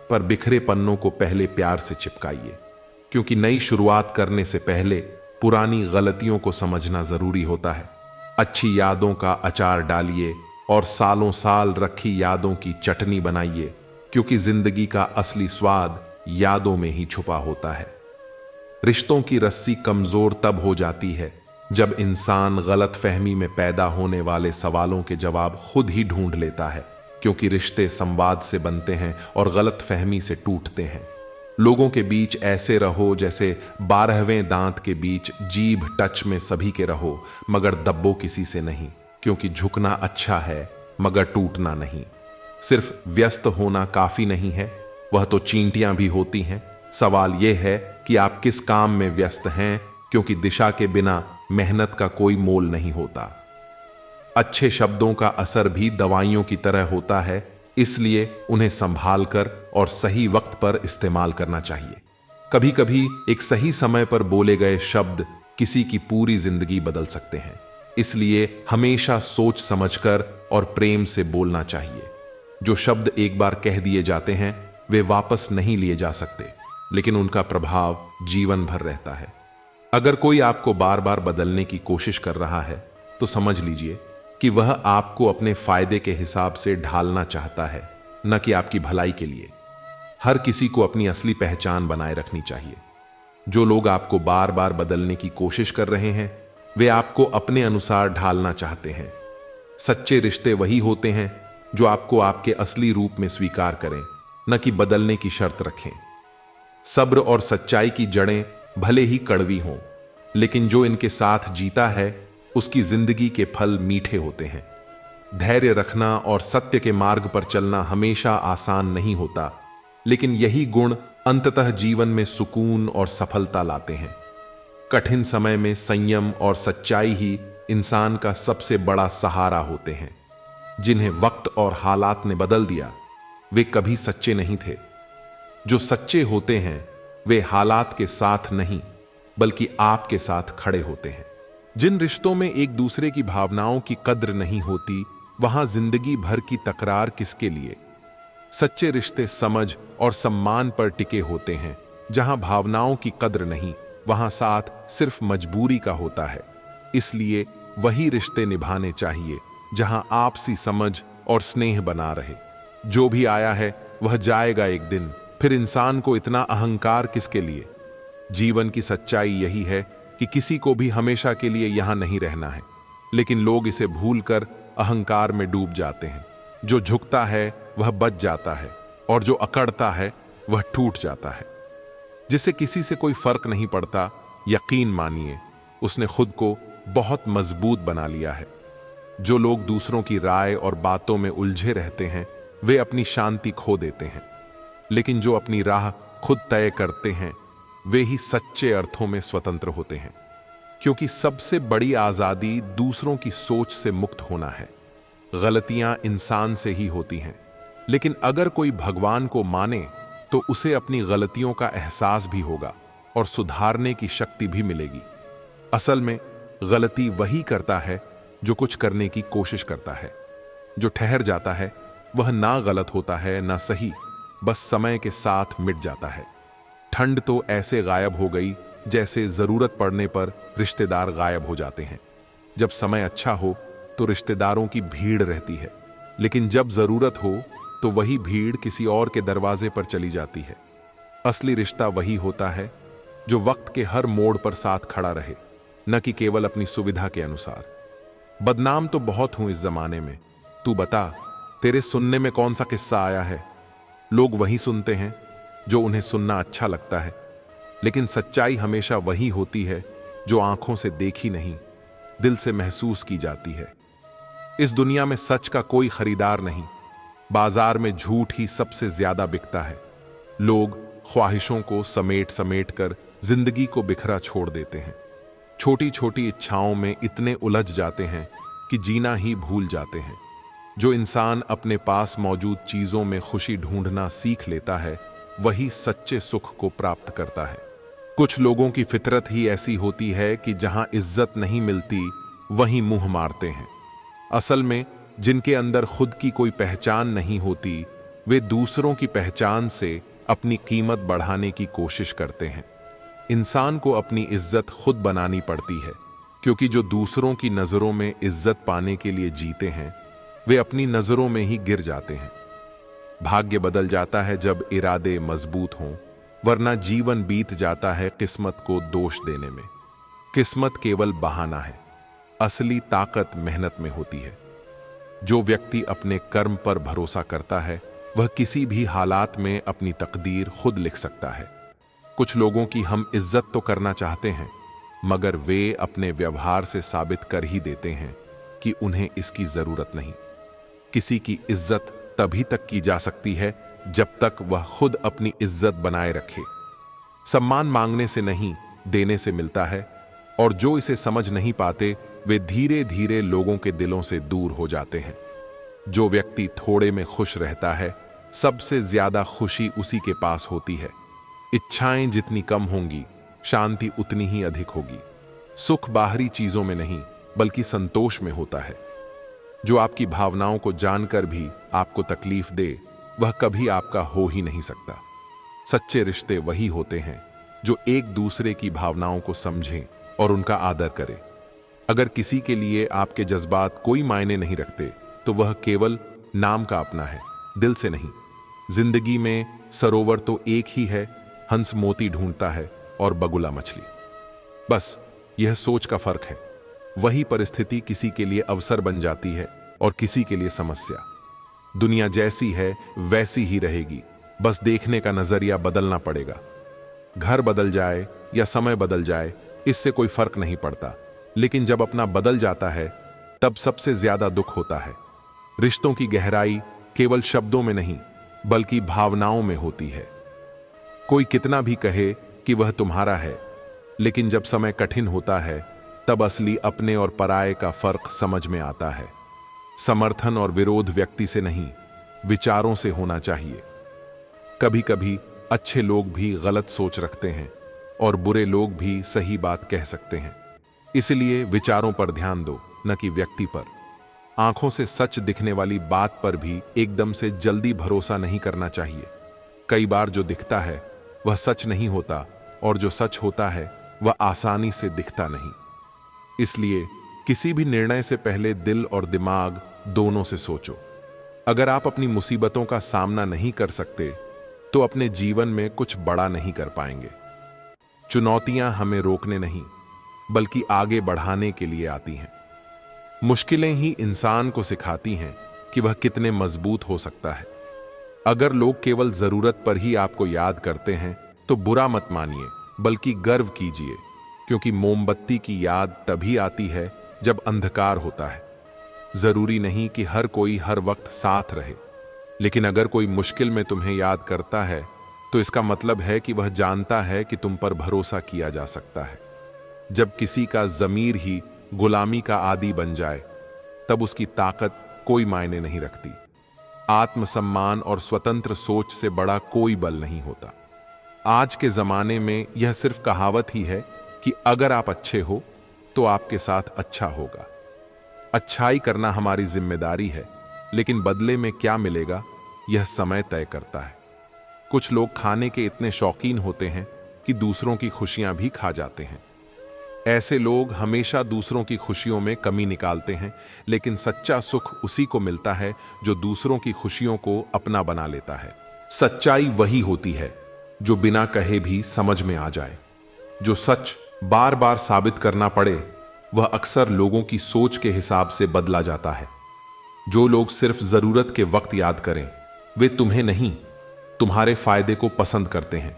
पर बिखरे पन्नों को पहले प्यार से चिपकाइए, क्योंकि नई शुरुआत करने से पहले पुरानी गलतियों को समझना जरूरी होता है। अच्छी यादों का अचार डालिए और सालों साल रखी यादों की चटनी बनाइए, क्योंकि जिंदगी का असली स्वाद यादों में ही छुपा होता है। रिश्तों की रस्सी कमजोर तब हो जाती है जब इंसान गलत फहमी में पैदा होने वाले सवालों के जवाब खुद ही ढूंढ लेता है, क्योंकि रिश्ते संवाद से बनते हैं और गलत फहमी से टूटते हैं। लोगों के बीच ऐसे रहो जैसे 12वें दांत के बीच जीभ टच में सभी के रहो, मगर दब्बो किसी से नहीं, क्योंकि झुकना अच्छा है मगर टूटना नहीं। सिर्फ व्यस्त होना काफी नहीं है, वह तो चींटियां भी होती हैं। सवाल यह है कि आप किस काम में व्यस्त हैं, क्योंकि दिशा के बिना मेहनत का कोई मोल नहीं होता। अच्छे शब्दों का असर भी दवाइयों की तरह होता है, इसलिए उन्हें संभाल कर और सही वक्त पर इस्तेमाल करना चाहिए। कभी कभी एक सही समय पर बोले गए शब्द किसी की पूरी जिंदगी बदल सकते हैं, इसलिए हमेशा सोच समझकर और प्रेम से बोलना चाहिए। जो शब्द एक बार कह दिए जाते हैं वे वापस नहीं लिए जा सकते, लेकिन उनका प्रभाव जीवन भर रहता है। अगर कोई आपको बार बार बदलने की कोशिश कर रहा है तो समझ लीजिए कि वह आपको अपने फायदे के हिसाब से ढालना चाहता है, न कि आपकी भलाई के लिए। हर किसी को अपनी असली पहचान बनाए रखनी चाहिए। जो लोग आपको बार बार बदलने की कोशिश कर रहे हैं वे आपको अपने अनुसार ढालना चाहते हैं। सच्चे रिश्ते वही होते हैं जो आपको आपके असली रूप में स्वीकार करें, न कि बदलने की शर्त रखें। सब्र और सच्चाई की जड़ें भले ही कड़वी हों, लेकिन जो इनके साथ जीता है उसकी जिंदगी के फल मीठे होते हैं। धैर्य रखना और सत्य के मार्ग पर चलना हमेशा आसान नहीं होता, लेकिन यही गुण अंततः जीवन में सुकून और सफलता लाते हैं। कठिन समय में संयम और सच्चाई ही इंसान का सबसे बड़ा सहारा होते हैं। जिन्हें वक्त और हालात ने बदल दिया, वे कभी सच्चे नहीं थे। जो सच्चे होते हैं वे हालात के साथ नहीं, बल्कि आपके साथ खड़े होते हैं। जिन रिश्तों में एक दूसरे की भावनाओं की कद्र नहीं होती, वहां जिंदगी भर की तकरार किसके लिए। सच्चे रिश्ते समझ और सम्मान पर टिके होते हैं। जहां भावनाओं की कद्र नहीं, वहां साथ सिर्फ मजबूरी का होता है। इसलिए वही रिश्ते निभाने चाहिए जहां आपसी समझ और स्नेह बना रहे। जो भी आया है वह जाएगा एक दिन, फिर इंसान को इतना अहंकार किसके लिए। जीवन की सच्चाई यही है कि किसी को भी हमेशा के लिए यहां नहीं रहना है, लेकिन लोग इसे भूलकर अहंकार में डूब जाते हैं। जो झुकता है वह बच जाता है, और जो अकड़ता है वह टूट जाता है। जिसे किसी से कोई फर्क नहीं पड़ता, यकीन मानिए उसने खुद को बहुत मजबूत बना लिया है। जो लोग दूसरों की राय और बातों में उलझे रहते हैं, वे अपनी शांति खो देते हैं, लेकिन जो अपनी राह खुद तय करते हैं, वे ही सच्चे अर्थों में स्वतंत्र होते हैं। क्योंकि सबसे बड़ी आजादी दूसरों की सोच से मुक्त होना है। गलतियां इंसान से ही होती हैं, लेकिन अगर कोई भगवान को माने तो उसे अपनी गलतियों का एहसास भी होगा और सुधारने की शक्ति भी मिलेगी। असल में गलती वही करता है जो कुछ करने की कोशिश करता है। जो ठहर जाता है वह ना गलत होता है ना सही, बस समय के साथ मिट जाता है। ठंड तो ऐसे गायब हो गई जैसे जरूरत पड़ने पर रिश्तेदार गायब हो जाते हैं। जब समय अच्छा हो तो रिश्तेदारों की भीड़ रहती है, लेकिन जब जरूरत हो तो वही भीड़ किसी और के दरवाजे पर चली जाती है। असली रिश्ता वही होता है जो वक्त के हर मोड़ पर साथ खड़ा रहे, न कि केवल अपनी सुविधा के अनुसार। बदनाम तो बहुत हूं इस जमाने में, तू बता तेरे सुनने में कौन सा किस्सा आया है। लोग वही सुनते हैं जो उन्हें सुनना अच्छा लगता है, लेकिन सच्चाई हमेशा वही होती है जो आंखों से देखी नहीं, दिल से महसूस की जाती है। इस दुनिया में सच का कोई खरीदार नहीं, बाजार में झूठ ही सबसे ज्यादा बिकता है। लोग ख्वाहिशों को समेट समेट कर जिंदगी को बिखरा छोड़ देते हैं। छोटी छोटी इच्छाओं में इतने उलझ जाते हैं कि जीना ही भूल जाते हैं। जो इंसान अपने पास मौजूद चीजों में खुशी ढूंढना सीख लेता है, वही सच्चे सुख को प्राप्त करता है। कुछ लोगों की फितरत ही ऐसी होती है कि जहां इज्जत नहीं मिलती वहीं मुंह मारते हैं। असल में जिनके अंदर खुद की कोई पहचान नहीं होती, वे दूसरों की पहचान से अपनी कीमत बढ़ाने की कोशिश करते हैं। इंसान को अपनी इज्जत खुद बनानी पड़ती है, क्योंकि जो दूसरों की नजरों में इज्जत पाने के लिए जीते हैं, वे अपनी नजरों में ही गिर जाते हैं। भाग्य बदल जाता है जब इरादे मजबूत हों, वरना जीवन बीत जाता है किस्मत को दोष देने में। किस्मत केवल बहाना है, असली ताकत मेहनत में होती है। जो व्यक्ति अपने कर्म पर भरोसा करता है, वह किसी भी हालात में अपनी तकदीर खुद लिख सकता है। कुछ लोगों की हम इज्जत तो करना चाहते हैं, मगर वे अपने व्यवहार से साबित कर ही देते हैं कि उन्हें इसकी जरूरत नहीं। किसी की इज्जत तभी तक की जा सकती है जब तक वह खुद अपनी इज्जत बनाए रखे। सम्मान मांगने से नहीं, देने से मिलता है, और जो इसे समझ नहीं पाते वे धीरे धीरे लोगों के दिलों से दूर हो जाते हैं। जो व्यक्ति थोड़े में खुश रहता है, सबसे ज्यादा खुशी उसी के पास होती है। इच्छाएं जितनी कम होंगी, शांति उतनी ही अधिक होगी। सुख बाहरी चीजों में नहीं, बल्कि संतोष में होता है। जो आपकी भावनाओं को जानकर भी आपको तकलीफ दे, वह कभी आपका हो ही नहीं सकता। सच्चे रिश्ते वही होते हैं जो एक दूसरे की भावनाओं को समझें और उनका आदर करें। अगर किसी के लिए आपके जज्बात कोई मायने नहीं रखते, तो वह केवल नाम का अपना है, दिल से नहीं। जिंदगी में सरोवर तो एक ही है, हंस मोती ढूंढता है और बगुला मछली। बस यह सोच का फर्क है। वही परिस्थिति किसी के लिए अवसर बन जाती है और किसी के लिए समस्या। दुनिया जैसी है वैसी ही रहेगी, बस देखने का नजरिया बदलना पड़ेगा। घर बदल जाए या समय बदल जाए, इससे कोई फर्क नहीं पड़ता, लेकिन जब अपना बदल जाता है तब सबसे ज्यादा दुख होता है। रिश्तों की गहराई केवल शब्दों में नहीं बल्कि भावनाओं में होती है। कोई कितना भी कहे कि वह तुम्हारा है, लेकिन जब समय कठिन होता है तब असली अपने और पराये का फर्क समझ में आता है। समर्थन और विरोध व्यक्ति से नहीं, विचारों से होना चाहिए। कभी कभी अच्छे लोग भी गलत सोच रखते हैं और बुरे लोग भी सही बात कह सकते हैं। इसलिए विचारों पर ध्यान दो, न कि व्यक्ति पर। आंखों से सच दिखने वाली बात पर भी एकदम से जल्दी भरोसा नहीं करना चाहिए। कई बार जो दिखता है वह सच नहीं होता और जो सच होता है वह आसानी से दिखता नहीं। इसलिए किसी भी निर्णय से पहले दिल और दिमाग दोनों से सोचो। अगर आप अपनी मुसीबतों का सामना नहीं कर सकते तो अपने जीवन में कुछ बड़ा नहीं कर पाएंगे। चुनौतियां हमें रोकने नहीं बल्कि आगे बढ़ाने के लिए आती हैं। मुश्किलें ही इंसान को सिखाती हैं कि वह कितने मजबूत हो सकता है। अगर लोग केवल जरूरत पर ही आपको याद करते हैं तो बुरा मत मानिए बल्कि गर्व कीजिए, क्योंकि मोमबत्ती की याद तभी आती है जब अंधकार होता है। जरूरी नहीं कि हर कोई हर वक्त साथ रहे, लेकिन अगर कोई मुश्किल में तुम्हें याद करता है तो इसका मतलब है कि वह जानता है कि तुम पर भरोसा किया जा सकता है। जब किसी का ज़मीर ही गुलामी का आदी बन जाए तब उसकी ताकत कोई मायने नहीं रखती। आत्मसम्मान और स्वतंत्र सोच से बड़ा कोई बल नहीं होता। आज के जमाने में यह सिर्फ कहावत ही है कि अगर आप अच्छे हो तो आपके साथ अच्छा होगा। अच्छाई करना हमारी जिम्मेदारी है, लेकिन बदले में क्या मिलेगा यह समय तय करता है। कुछ लोग खाने के इतने शौकीन होते हैं कि दूसरों की खुशियां भी खा जाते हैं। ऐसे लोग हमेशा दूसरों की खुशियों में कमी निकालते हैं, लेकिन सच्चा सुख उसी को मिलता है जो दूसरों की खुशियों को अपना बना लेता है। सच्चाई वही होती है जो बिना कहे भी समझ में आ जाए। जो सच बार बार साबित करना पड़े वह अक्सर लोगों की सोच के हिसाब से बदला जाता है। जो लोग सिर्फ जरूरत के वक्त याद करें वे तुम्हें नहीं, तुम्हारे फायदे को पसंद करते हैं।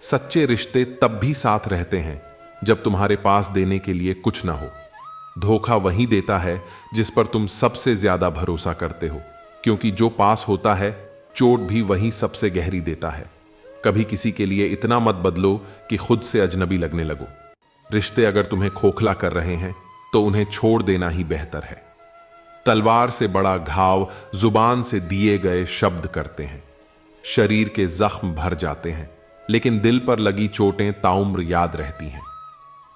सच्चे रिश्ते तब भी साथ रहते हैं जब तुम्हारे पास देने के लिए कुछ ना हो। धोखा वही देता है जिस पर तुम सबसे ज्यादा भरोसा करते हो, क्योंकि जो पास होता है चोट भी वही सबसे गहरी देता है। कभी किसी के लिए इतना मत बदलो कि खुद से अजनबी लगने लगो। रिश्ते अगर तुम्हें खोखला कर रहे हैं तो उन्हें छोड़ देना ही बेहतर है। तलवार से बड़ा घाव जुबान से दिए गए शब्द करते हैं। शरीर के जख्म भर जाते हैं, लेकिन दिल पर लगी चोटें ताउम्र याद रहती हैं।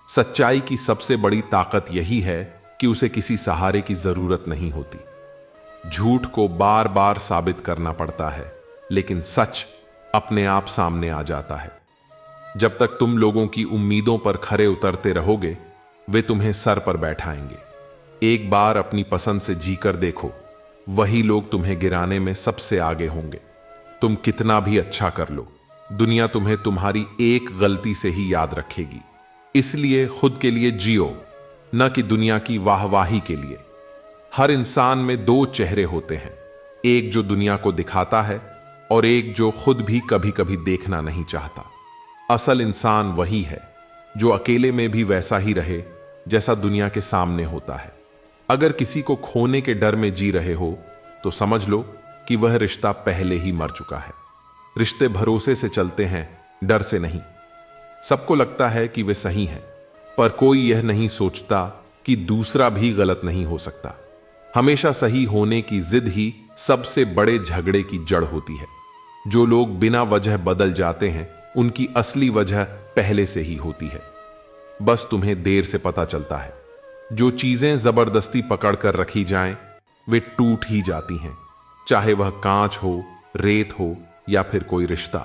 सच्चाई की सबसे बड़ी ताकत यही है कि उसे किसी सहारे की जरूरत नहीं होती। झूठ को बार बार साबित करना पड़ता है, लेकिन सच अपने आप सामने आ जाता है। जब तक तुम लोगों की उम्मीदों पर खरे उतरते रहोगे वे तुम्हें सर पर बैठाएंगे। एक बार अपनी पसंद से जीकर देखो, वही लोग तुम्हें गिराने में सबसे आगे होंगे। तुम कितना भी अच्छा कर लो, दुनिया तुम्हें तुम्हारी एक गलती से ही याद रखेगी। इसलिए खुद के लिए जियो, न कि दुनिया की वाहवाही के लिए। हर इंसान में दो चेहरे होते हैं, एक जो दुनिया को दिखाता है और एक जो खुद भी कभी कभी देखना नहीं चाहता। असल इंसान वही है जो अकेले में भी वैसा ही रहे जैसा दुनिया के सामने होता है। अगर किसी को खोने के डर में जी रहे हो तो समझ लो कि वह रिश्ता पहले ही मर चुका है। रिश्ते भरोसे से चलते हैं, डर से नहीं। सबको लगता है कि वे सही हैं, पर कोई यह नहीं सोचता कि दूसरा भी गलत नहीं हो सकता। हमेशा सही होने की जिद ही सबसे बड़े झगड़े की जड़ होती है। जो लोग बिना वजह बदल जाते हैं उनकी असली वजह पहले से ही होती है, बस तुम्हें देर से पता चलता है। जो चीजें जबरदस्ती पकड़कर रखी जाएं, वे टूट ही जाती हैं, चाहे वह कांच हो, रेत हो या फिर कोई रिश्ता।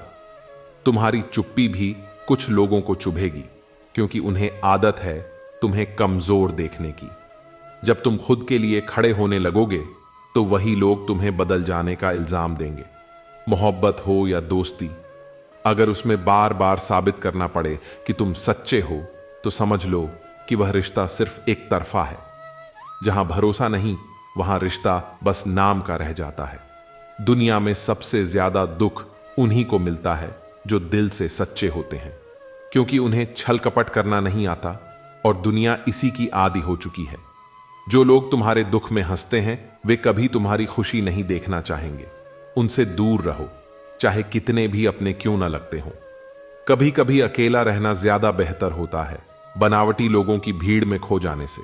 तुम्हारी चुप्पी भी कुछ लोगों को चुभेगी, क्योंकि उन्हें आदत है तुम्हें कमजोर देखने की। जब तुम खुद के लिए खड़े होने लगोगे तो वही लोग तुम्हें बदल जाने का इल्जाम देंगे। मोहब्बत हो या दोस्ती, अगर उसमें बार बार साबित करना पड़े कि तुम सच्चे हो तो समझ लो कि वह रिश्ता सिर्फ एक तरफा है। जहां भरोसा नहीं वहां रिश्ता बस नाम का रह जाता है। दुनिया में सबसे ज्यादा दुख उन्हीं को मिलता है जो दिल से सच्चे होते हैं, क्योंकि उन्हें छल कपट करना नहीं आता और दुनिया इसी की आदी हो चुकी है। जो लोग तुम्हारे दुख में हंसते हैं वे कभी तुम्हारी खुशी नहीं देखना चाहेंगे। उनसे दूर रहो, चाहे कितने भी अपने क्यों न लगते हों। कभी कभी अकेला रहना ज्यादा बेहतर होता है बनावटी लोगों की भीड़ में खो जाने से।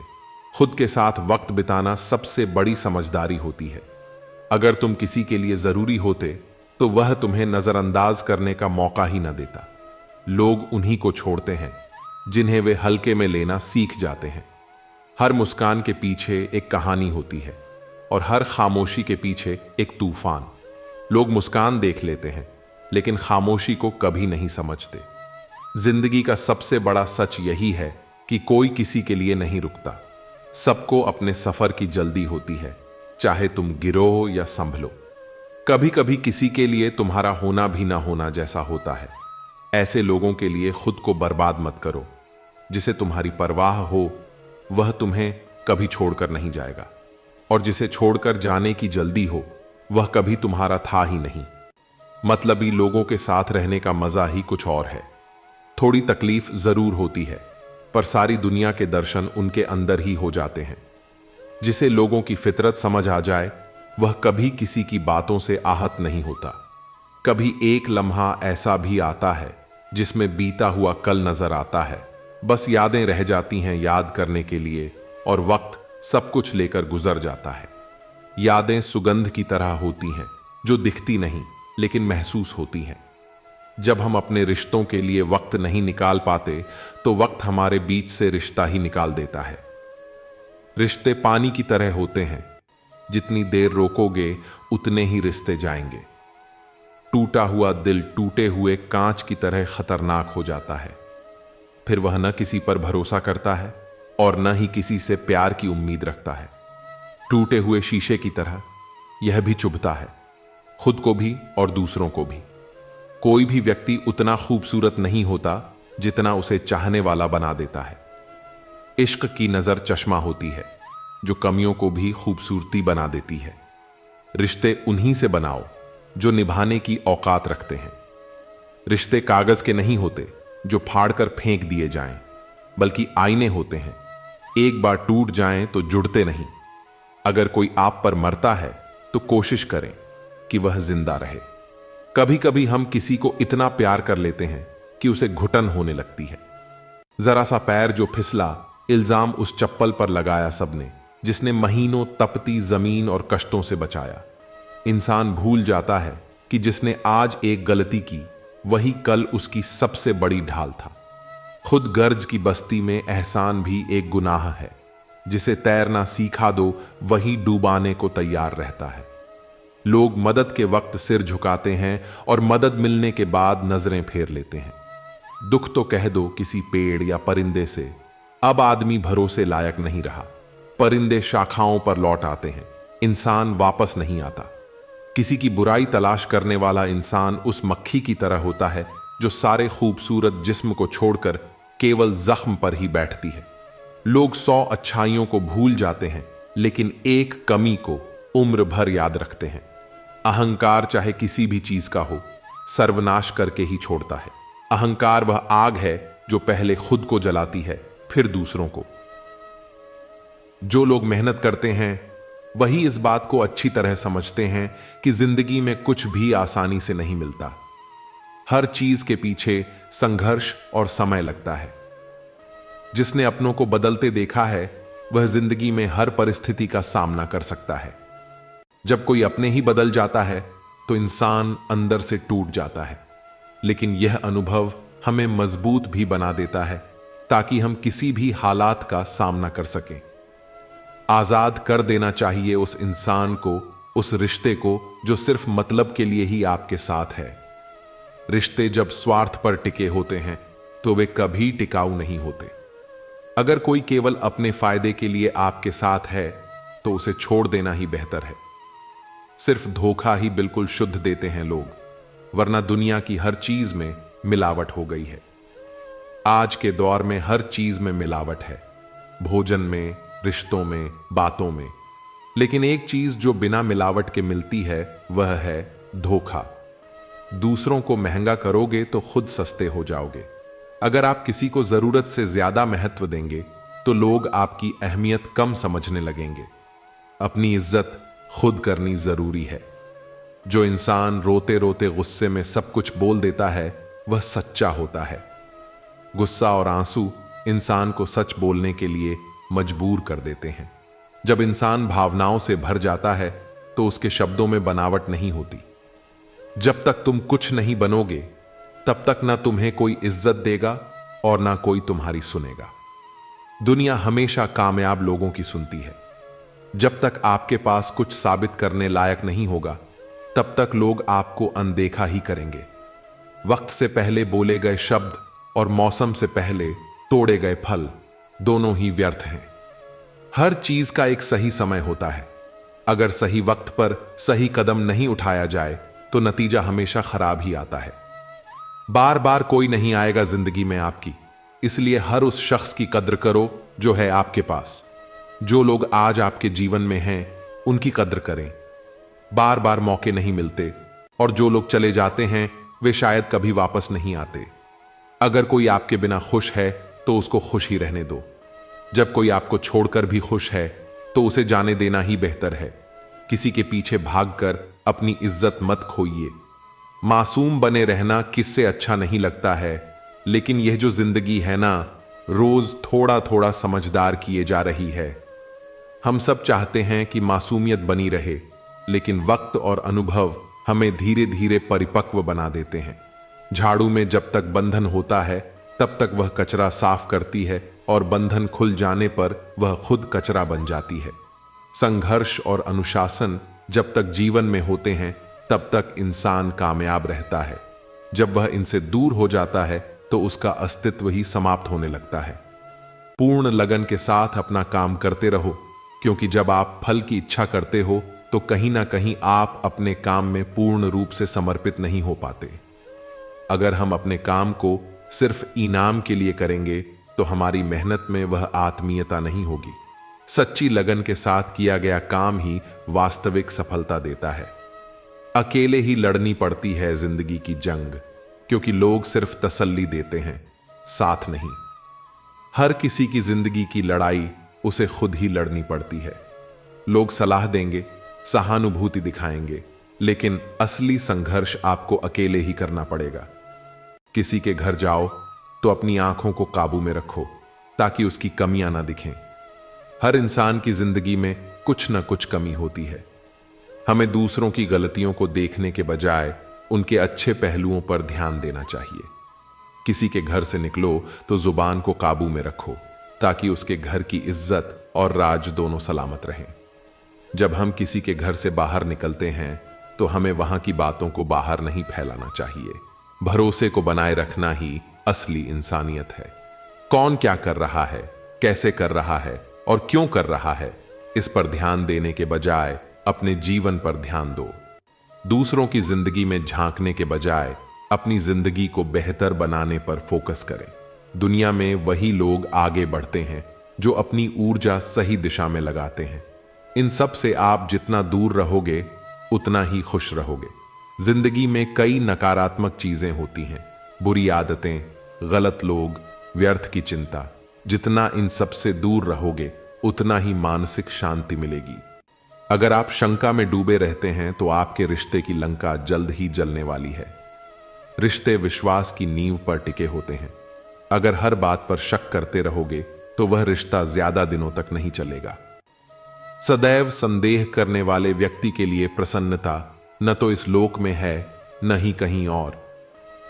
खुद के साथ वक्त बिताना सबसे बड़ी समझदारी होती है। अगर तुम किसी के लिए जरूरी होते तो वह तुम्हें नजरअंदाज करने का मौका ही न देता। लोग उन्हीं को छोड़ते हैं जिन्हें वे हल्के में लेना सीख जाते हैं। हर मुस्कान के पीछे एक कहानी होती है और हर खामोशी के पीछे एक तूफान। लोग मुस्कान देख लेते हैं लेकिन खामोशी को कभी नहीं समझते। जिंदगी का सबसे बड़ा सच यही है कि कोई किसी के लिए नहीं रुकता। सबको अपने सफर की जल्दी होती है, चाहे तुम गिरो या संभलो। कभी कभी किसी के लिए तुम्हारा होना भी ना होना जैसा होता है। ऐसे लोगों के लिए खुद को बर्बाद मत करो। जिसे तुम्हारी परवाह हो वह तुम्हें कभी छोड़कर नहीं जाएगा, और जिसे छोड़कर जाने की जल्दी हो वह कभी तुम्हारा था ही नहीं। मतलबी लोगों के साथ रहने का मजा ही कुछ और है। थोड़ी तकलीफ जरूर होती है पर सारी दुनिया के दर्शन उनके अंदर ही हो जाते हैं। जिसे लोगों की फितरत समझ आ जाए वह कभी किसी की बातों से आहत नहीं होता। कभी एक लम्हा ऐसा भी आता है जिसमें बीता हुआ कल नजर आता है, बस यादें रह जाती हैं याद करने के लिए, और वक्त सब कुछ लेकर गुजर जाता है। यादें सुगंध की तरह होती हैं जो दिखती नहीं लेकिन महसूस होती हैं। जब हम अपने रिश्तों के लिए वक्त नहीं निकाल पाते तो वक्त हमारे बीच से रिश्ता ही निकाल देता है। रिश्ते पानी की तरह होते हैं, जितनी देर रोकोगे उतने ही रिश्ते जाएंगे। टूटा हुआ दिल टूटे हुए कांच की तरह खतरनाक हो जाता है। फिर वह न किसी पर भरोसा करता है और न ही किसी से प्यार की उम्मीद रखता है। टूटे हुए शीशे की तरह यह भी चुभता है, खुद को भी और दूसरों को भी। कोई भी व्यक्ति उतना खूबसूरत नहीं होता जितना उसे चाहने वाला बना देता है। इश्क की नजर चश्मा होती है जो कमियों को भी खूबसूरती बना देती है। रिश्ते उन्हीं से बनाओ जो निभाने की औकात रखते हैं। रिश्ते कागज के नहीं होते जो फाड़कर फेंक दिए जाएं, बल्कि आईने होते हैं। एक बार टूट जाएं तो जुड़ते नहीं। अगर कोई आप पर मरता है तो कोशिश करें कि वह जिंदा रहे। कभी कभी हम किसी को इतना प्यार कर लेते हैं कि उसे घुटन होने लगती है। जरा सा पैर जो फिसला, इल्जाम उस चप्पल पर लगाया सबने जिसने महीनों तपती जमीन और कष्टों से बचाया। इंसान भूल जाता है कि जिसने आज एक गलती की वही कल उसकी सबसे बड़ी ढाल था। खुद गर्ज की बस्ती में एहसान भी एक गुनाह है। जिसे तैरना सिखा दो वही डूबाने को तैयार रहता है। लोग मदद के वक्त सिर झुकाते हैं और मदद मिलने के बाद नजरें फेर लेते हैं। दुख तो कह दो किसी पेड़ या परिंदे से, अब आदमी भरोसे लायक नहीं रहा। परिंदे शाखाओं पर लौट आते हैं, इंसान वापस नहीं आता। किसी की बुराई तलाश करने वाला इंसान उस मक्खी की तरह होता है जो सारे खूबसूरत जिस्म को छोड़कर केवल जख्म पर ही बैठती है। लोग 100 अच्छाइयों को भूल जाते हैं लेकिन एक कमी को उम्र भर याद रखते हैं। अहंकार चाहे किसी भी चीज का हो, सर्वनाश करके ही छोड़ता है। अहंकार वह आग है जो पहले खुद को जलाती है फिर दूसरों को। जो लोग मेहनत करते हैं वही इस बात को अच्छी तरह समझते हैं कि जिंदगी में कुछ भी आसानी से नहीं मिलता। हर चीज के पीछे संघर्ष और समय लगता है। जिसने अपनों को बदलते देखा है वह जिंदगी में हर परिस्थिति का सामना कर सकता है। जब कोई अपने ही बदल जाता है तो इंसान अंदर से टूट जाता है, लेकिन यह अनुभव हमें मजबूत भी बना देता है ताकि हम किसी भी हालात का सामना कर सकें। आजाद कर देना चाहिए उस इंसान को, उस रिश्ते को जो सिर्फ मतलब के लिए ही आपके साथ है। रिश्ते जब स्वार्थ पर टिके होते हैं तो वे कभी टिकाऊ नहीं होते। अगर कोई केवल अपने फायदे के लिए आपके साथ है तो उसे छोड़ देना ही बेहतर है। सिर्फ धोखा ही बिल्कुल शुद्ध देते हैं लोग, वरना दुनिया की हर चीज में मिलावट हो गई है। आज के दौर में हर चीज में मिलावट है, भोजन में, रिश्तों में, बातों में। लेकिन एक चीज जो बिना मिलावट के मिलती है वह है धोखा। दूसरों को महंगा करोगे तो खुद सस्ते हो जाओगे। अगर आप किसी को जरूरत से ज्यादा महत्व देंगे तो लोग आपकी अहमियत कम समझने लगेंगे। अपनी इज्जत खुद करनी जरूरी है। जो इंसान रोते रोते गुस्से में सब कुछ बोल देता है वह सच्चा होता है। गुस्सा और आंसू इंसान को सच बोलने के लिए मजबूर कर देते हैं। जब इंसान भावनाओं से भर जाता है तो उसके शब्दों में बनावट नहीं होती। जब तक तुम कुछ नहीं बनोगे तब तक ना तुम्हें कोई इज्जत देगा और ना कोई तुम्हारी सुनेगा। दुनिया हमेशा कामयाब लोगों की सुनती है। जब तक आपके पास कुछ साबित करने लायक नहीं होगा तब तक लोग आपको अनदेखा ही करेंगे। वक्त से पहले बोले गए शब्द और मौसम से पहले तोड़े गए फल दोनों ही व्यर्थ हैं। हर चीज का एक सही समय होता है। अगर सही वक्त पर सही कदम नहीं उठाया जाए तो नतीजा हमेशा खराब ही आता है। बार बार कोई नहीं आएगा जिंदगी में आपकी, इसलिए हर उस शख्स की कद्र करो जो है आपके पास। जो लोग आज आपके जीवन में हैं उनकी कद्र करें। बार बार मौके नहीं मिलते और जो लोग चले जाते हैं वे शायद कभी वापस नहीं आते। अगर कोई आपके बिना खुश है तो उसको खुश ही रहने दो। जब कोई आपको छोड़कर भी खुश है तो उसे जाने देना ही बेहतर है। किसी के पीछे भागकर अपनी इज्जत मत खोइए। मासूम बने रहना किससे अच्छा नहीं लगता है, लेकिन यह जो जिंदगी है ना, रोज थोड़ा थोड़ा समझदार किए जा रही है। हम सब चाहते हैं कि मासूमियत बनी रहे, लेकिन वक्त और अनुभव हमें धीरे धीरे परिपक्व बना देते हैं। झाड़ू में जब तक बंधन होता है तब तक वह कचरा साफ करती है और बंधन खुल जाने पर वह खुद कचरा बन जाती है। संघर्ष और अनुशासन जब तक जीवन में होते हैं तब तक इंसान कामयाब रहता है। जब वह इनसे दूर हो जाता है तो उसका अस्तित्व ही समाप्त होने लगता है। पूर्ण लगन के साथ अपना काम करते रहो, क्योंकि जब आप फल की इच्छा करते हो तो कहीं ना कहीं आप अपने काम में पूर्ण रूप से समर्पित नहीं हो पाते। अगर हम अपने काम को सिर्फ इनाम के लिए करेंगे तो हमारी मेहनत में वह आत्मीयता नहीं होगी। सच्ची लगन के साथ किया गया काम ही वास्तविक सफलता देता है। अकेले ही लड़नी पड़ती है जिंदगी की जंग, क्योंकि लोग सिर्फ तसल्ली देते हैं, साथ नहीं। हर किसी की जिंदगी की लड़ाई उसे खुद ही लड़नी पड़ती है। लोग सलाह देंगे, सहानुभूति दिखाएंगे, लेकिन असली संघर्ष आपको अकेले ही करना पड़ेगा। किसी के घर जाओ तो अपनी आंखों को काबू में रखो ताकि उसकी कमियां ना दिखें। हर इंसान की जिंदगी में कुछ न कुछ कमी होती है। हमें दूसरों की गलतियों को देखने के बजाय उनके अच्छे पहलुओं पर ध्यान देना चाहिए। किसी के घर से निकलो तो जुबान को काबू में रखो ताकि उसके घर की इज्जत और राज दोनों सलामत रहें। जब हम किसी के घर से बाहर निकलते हैं तो हमें वहां की बातों को बाहर नहीं फैलाना चाहिए। भरोसे को बनाए रखना ही असली इंसानियत है। कौन क्या कर रहा है, कैसे कर रहा है और क्यों कर रहा है, इस पर ध्यान देने के बजाय अपने जीवन पर ध्यान दो। दूसरों की जिंदगी में झांकने के बजाय अपनी जिंदगी को बेहतर बनाने पर फोकस करें। दुनिया में वही लोग आगे बढ़ते हैं जो अपनी ऊर्जा सही दिशा में लगाते हैं। इन सब से आप जितना दूर रहोगे उतना ही खुश रहोगे। जिंदगी में कई नकारात्मक चीजें होती हैं, बुरी आदतें, गलत लोग, व्यर्थ की चिंता। जितना इन सब से दूर रहोगे उतना ही मानसिक शांति मिलेगी। अगर आप शंका में डूबे रहते हैं तो आपके रिश्ते की लंका जल्द ही जलने वाली है। रिश्ते विश्वास की नींव पर टिके होते हैं। अगर हर बात पर शक करते रहोगे तो वह रिश्ता ज्यादा दिनों तक नहीं चलेगा। सदैव संदेह करने वाले व्यक्ति के लिए प्रसन्नता न तो इस लोक में है न ही कहीं और।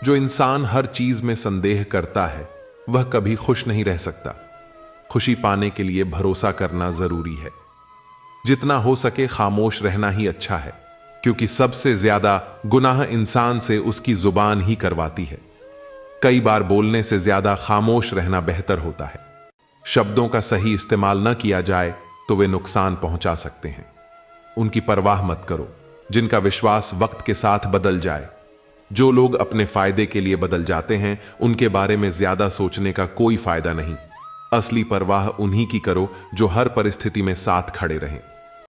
जो इंसान हर चीज में संदेह करता है वह कभी खुश नहीं रह सकता। खुशी पाने के लिए भरोसा करना जरूरी है। जितना हो सके खामोश रहना ही अच्छा है, क्योंकि सबसे ज्यादा गुनाह इंसान से उसकी जुबान ही करवाती है। कई बार बोलने से ज्यादा खामोश रहना बेहतर होता है। शब्दों का सही इस्तेमाल न किया जाए तो वे नुकसान पहुंचा सकते हैं। उनकी परवाह मत करो जिनका विश्वास वक्त के साथ बदल जाए। जो लोग अपने फायदे के लिए बदल जाते हैं उनके बारे में ज्यादा सोचने का कोई फायदा नहीं। असली परवाह उन्हीं की करो जो हर परिस्थिति में साथ खड़े रहें।